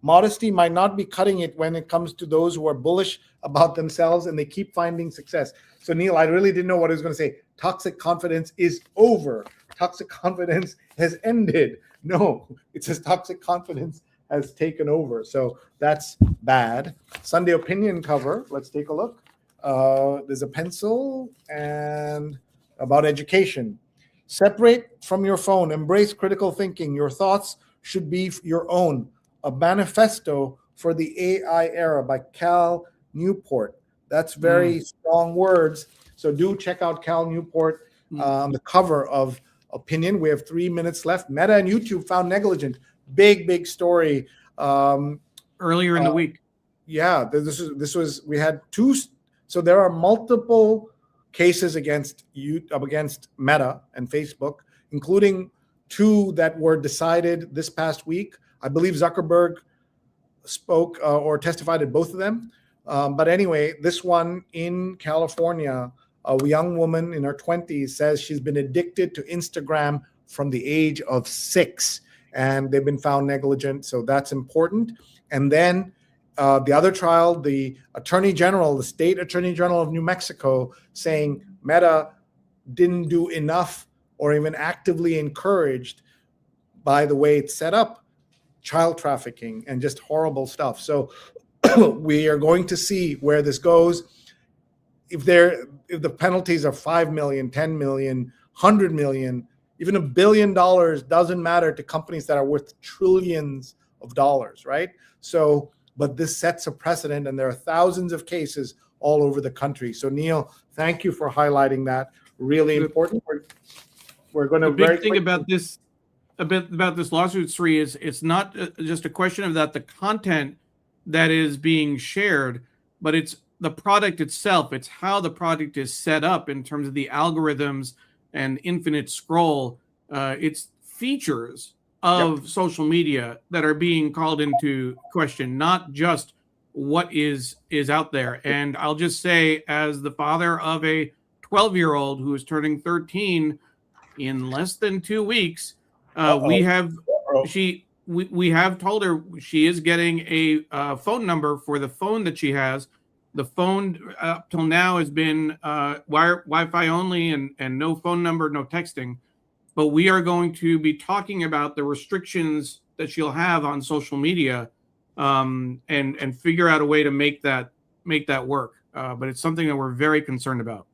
[SPEAKER 2] Modesty might not be cutting it when it comes to those who are bullish about themselves and they keep finding success. So, Neil, I really didn't know what I was going to say. Toxic confidence is over. Toxic confidence has ended. No, it says toxic confidence has taken over. So that's bad. Sunday opinion cover. Let's take a look. There's a pencil and about education. Separate from your phone. Embrace critical thinking. Your thoughts should be your own. A manifesto for the AI era by Cal Newport. That's very strong words. So do check out Cal Newport on the cover of Opinion. We have 3 minutes left. Meta and YouTube found negligent. Big story.
[SPEAKER 1] Earlier in the week.
[SPEAKER 2] Yeah, this was we had two. So there are multiple cases against Meta and Facebook, including 2 that were decided this past week. I believe Zuckerberg spoke or testified at both of them. But anyway, this one in California, a young woman in her 20s says she's been addicted to Instagram from the age of 6, and they've been found negligent. So that's important. And then the other trial, the Attorney General, the state Attorney General of New Mexico, saying Meta didn't do enough or even actively encouraged by the way it's set up, child trafficking and just horrible stuff. So we are going to see where this goes. If the penalties are 5 million, 10 million, 100 million, even $1 billion doesn't matter to companies that are worth trillions of dollars, right? So, but this sets a precedent, and there are thousands of cases all over the country. So, Neil, thank you for highlighting that. Really important. We're going to
[SPEAKER 1] the big thing about this. A bit about this lawsuit, Sri, is it's not just a question of that the content that is being shared, but it's the product itself. It's how the product is set up in terms of the algorithms and infinite scroll. It's features of social media that are being called into question, not just what is out there. And I'll just say, as the father of a 12-year-old who is turning 13 in less than 2 weeks, we have told her she is getting a phone number for the phone that she has. The phone up till now has been Wi-Fi only and no phone number, no texting. But we are going to be talking about the restrictions that she'll have on social media, and figure out a way to make that work. But it's something that we're very concerned about.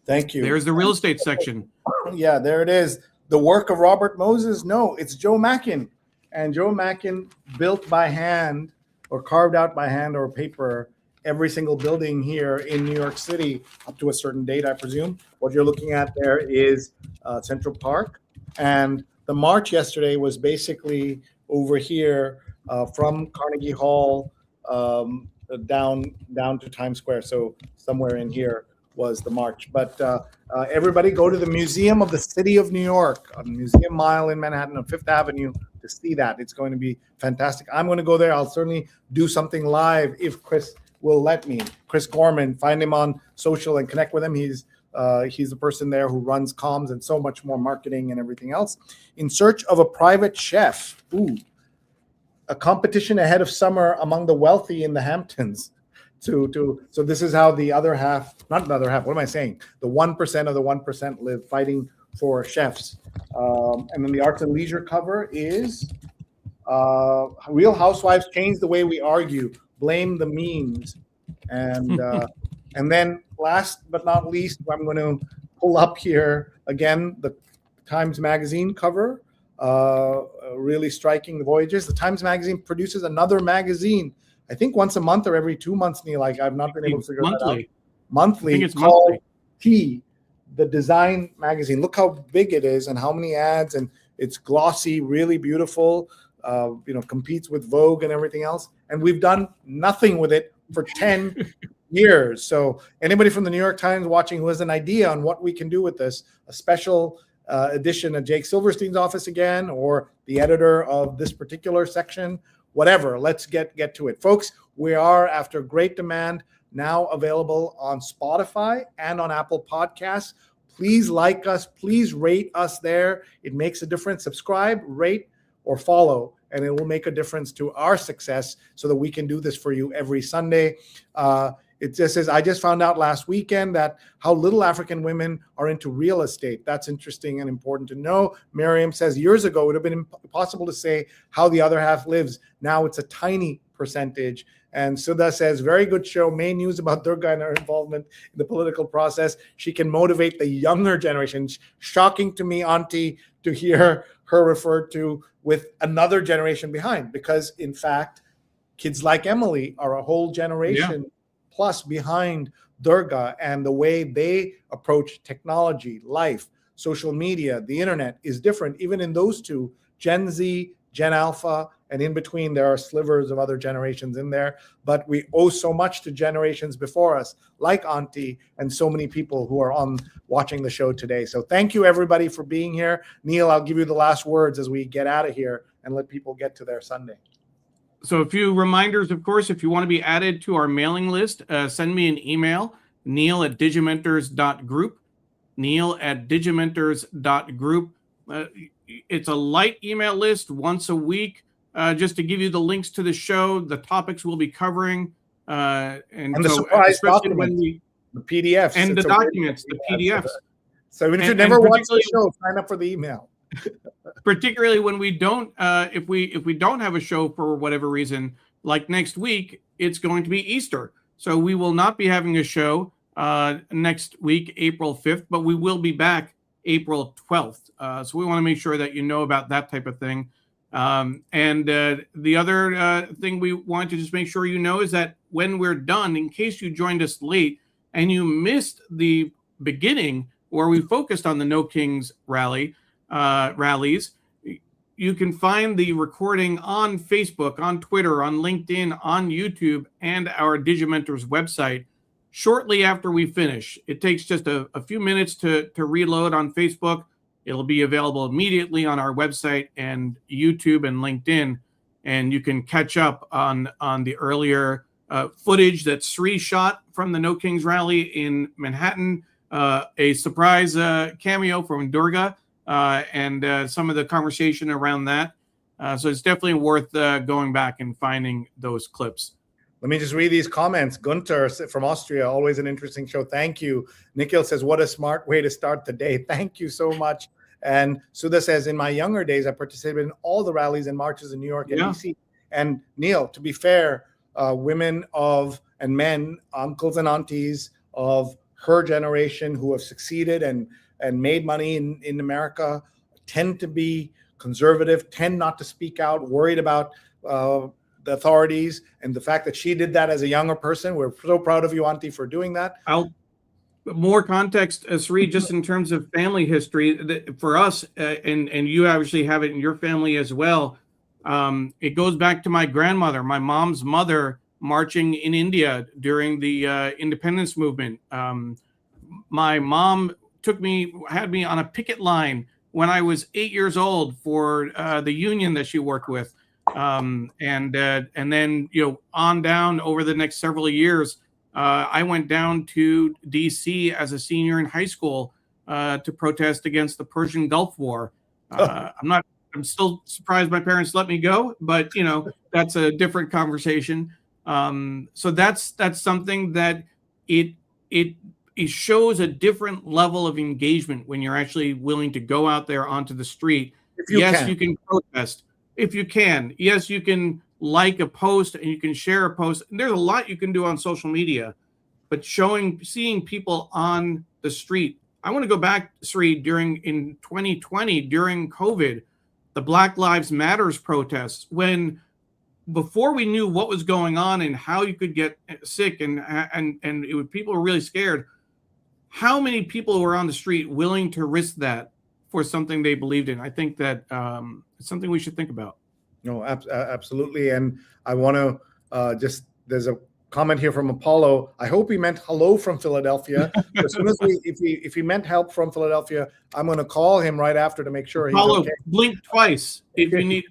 [SPEAKER 2] Thank you.
[SPEAKER 1] There's the real estate section.
[SPEAKER 2] Yeah, there it is. The work of Robert Moses? No, it's Joe Mackin. And Joe Mackin built by hand or carved out by hand or paper every single building here in New York City up to a certain date, I presume. What you're looking at there is Central Park. And the march yesterday was basically over here from Carnegie Hall down to Times Square. So somewhere in here was the march. But everybody go to the Museum of the City of New York, on Museum Mile in Manhattan on Fifth Avenue to see that. It's going to be fantastic. I'm going to go there. I'll certainly do something live if Chris will let me. Chris Gorman, find him on social and connect with him. He's the person there who runs comms and so much more marketing and everything else. In search of a private chef. Ooh, a competition ahead of summer among the wealthy in the Hamptons. So this is how the other half, not the other half, what am I saying? The 1% of the 1% live, fighting for chefs. And then the arts and leisure cover is Real Housewives Change the Way We Argue, Blame the Memes. And then last but not least, I'm going to pull up here again the Times Magazine cover, really striking the voyages. The Times Magazine produces another magazine, I think once a month or every 2 months, Neil. Like, I've not been able to figure that out. Monthly.
[SPEAKER 1] I think it's
[SPEAKER 2] called
[SPEAKER 1] monthly.
[SPEAKER 2] T, the design magazine. Look how big it is and how many ads, and it's glossy, really beautiful. Competes with Vogue and everything else. And we've done nothing with it for 10 years. So anybody from the New York Times watching who has an idea on what we can do with this, a special edition of Jake Silverstein's office again, or the editor of this particular section, whatever, let's get to it. Folks, we are, after great demand, now available on Spotify and on Apple Podcasts. Please like us. Please rate us there. It makes a difference. Subscribe, rate, or follow, and it will make a difference to our success so that we can do this for you every Sunday. It just says, I just found out last weekend that how little African women are into real estate. That's interesting and important to know. Miriam says, years ago, it would have been impossible to say how the other half lives. Now it's a tiny percentage. And Sudha says, very good show. Main news about Durga and her involvement in the political process. She can motivate the younger generation. Shocking to me, Auntie, to hear her referred to with another generation behind, because in fact, kids like Emily are a whole generation plus behind Durga, and the way they approach technology, life, social media, the internet is different. Even in those two, Gen Z, Gen Alpha, and in between, there are slivers of other generations in there. But we owe so much to generations before us, like Auntie, and so many people who are watching the show today. So thank you, everybody, for being here. Neil, I'll give you the last words as we get out of here and let people get to their Sunday.
[SPEAKER 1] So a few reminders, of course, if you want to be added to our mailing list, send me an email, neil@digimentors.group, neil@digimentors.group. It's a light email list once a week, just to give you the links to the show, the topics we'll be covering. And
[SPEAKER 2] the surprise documents, the PDFs.
[SPEAKER 1] And the documents, the PDFs.
[SPEAKER 2] So even if you never watched the show, sign up for the email.
[SPEAKER 1] Particularly when we don't, if we don't have a show for whatever reason, like next week, it's going to be Easter. So we will not be having a show next week, April 5th, but we will be back April 12th. So we want to make sure that you know about that type of thing. And the other thing we want to just make sure you know is that when we're done, in case you joined us late and you missed the beginning where we focused on the No Kings rallies, you can find the recording on Facebook, on Twitter, on LinkedIn, on YouTube, and our Digimentors website shortly after we finish. It takes just a few minutes to reload on Facebook. It'll be available immediately on our website and YouTube and LinkedIn, and you can catch up on the earlier footage that Sri shot from the No Kings rally in Manhattan, a surprise cameo from Durga, and some of the conversation around that. So it's definitely worth going back and finding those clips.
[SPEAKER 2] Let me just read these comments. Gunter from Austria, always an interesting show. Thank you. Nikhil says, what a smart way to start the day. Thank you so much. And Sudha says, in my younger days, I participated in all the rallies and marches in New York and DC. And Neil, to be fair, women and men, uncles and aunties of her generation who have succeeded and made money in America tend to be conservative, tend not to speak out, worried about the authorities. And the fact that she did that as a younger person, we're so proud of you, Auntie, for doing that.
[SPEAKER 1] More context, Sri, just in terms of family history, for us, and you obviously have it in your family as well, it goes back to my grandmother, my mom's mother, marching in India during the independence movement. My mom had me on a picket line when I was 8 years old for the union that she worked with. And then, on down over the next several years, I went down to DC as a senior in high school to protest against the Persian Gulf War. I'm still surprised my parents let me go, but that's a different conversation. So that's something that it it shows a different level of engagement when you're actually willing to go out there onto the street. You can protest if you can. Yes, you can like a post and you can share a post. And there's a lot you can do on social media, but seeing people on the street. I want to go back, Sri, in 2020, during COVID, the Black Lives Matters protests, before we knew what was going on and how you could get sick and people were really scared. How many people were on the street willing to risk that for something they believed in? I think that it's something we should think about.
[SPEAKER 2] No, absolutely. And I want to there's a comment here from Apollo. I hope he meant hello from Philadelphia. As soon as if he meant help from Philadelphia, I'm going to call him right after to make sure
[SPEAKER 1] Apollo,
[SPEAKER 2] he's okay.
[SPEAKER 1] Blink twice if you need.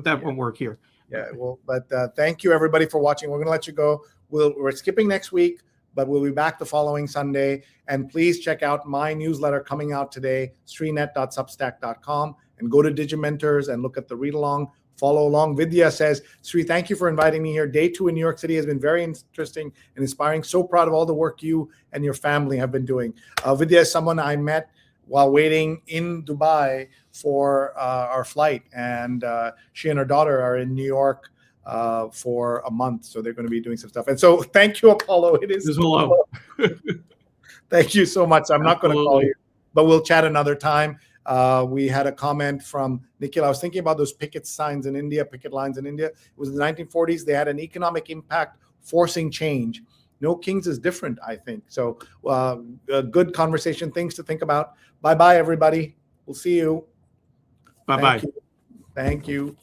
[SPEAKER 1] That won't work here.
[SPEAKER 2] Yeah, well, but thank you everybody for watching. We're going to let you go. We're skipping next week, but we'll be back the following Sunday. And please check out my newsletter coming out today, srinet.substack.com, and go to Digimentors and look at the read along, follow along. Vidya says, Sri, thank you for inviting me here. Day 2 in New York City has been very interesting and inspiring. So proud of all the work you and your family have been doing. Vidya is someone I met while waiting in Dubai for our flight. And she and her daughter are in New York for a month. So they're going to be doing some stuff. And so thank you, Apollo. It is
[SPEAKER 1] hello.
[SPEAKER 2] Thank you so much. I'm not going to call you, but we'll chat another time. We had a comment from Nikhil. I was thinking about those picket lines in India. It was in the 1940s. They had an economic impact forcing change. No Kings is different, I think. So a good conversation, things to think about. Bye-bye, everybody. We'll see you.
[SPEAKER 1] Bye-bye.
[SPEAKER 2] Thank you.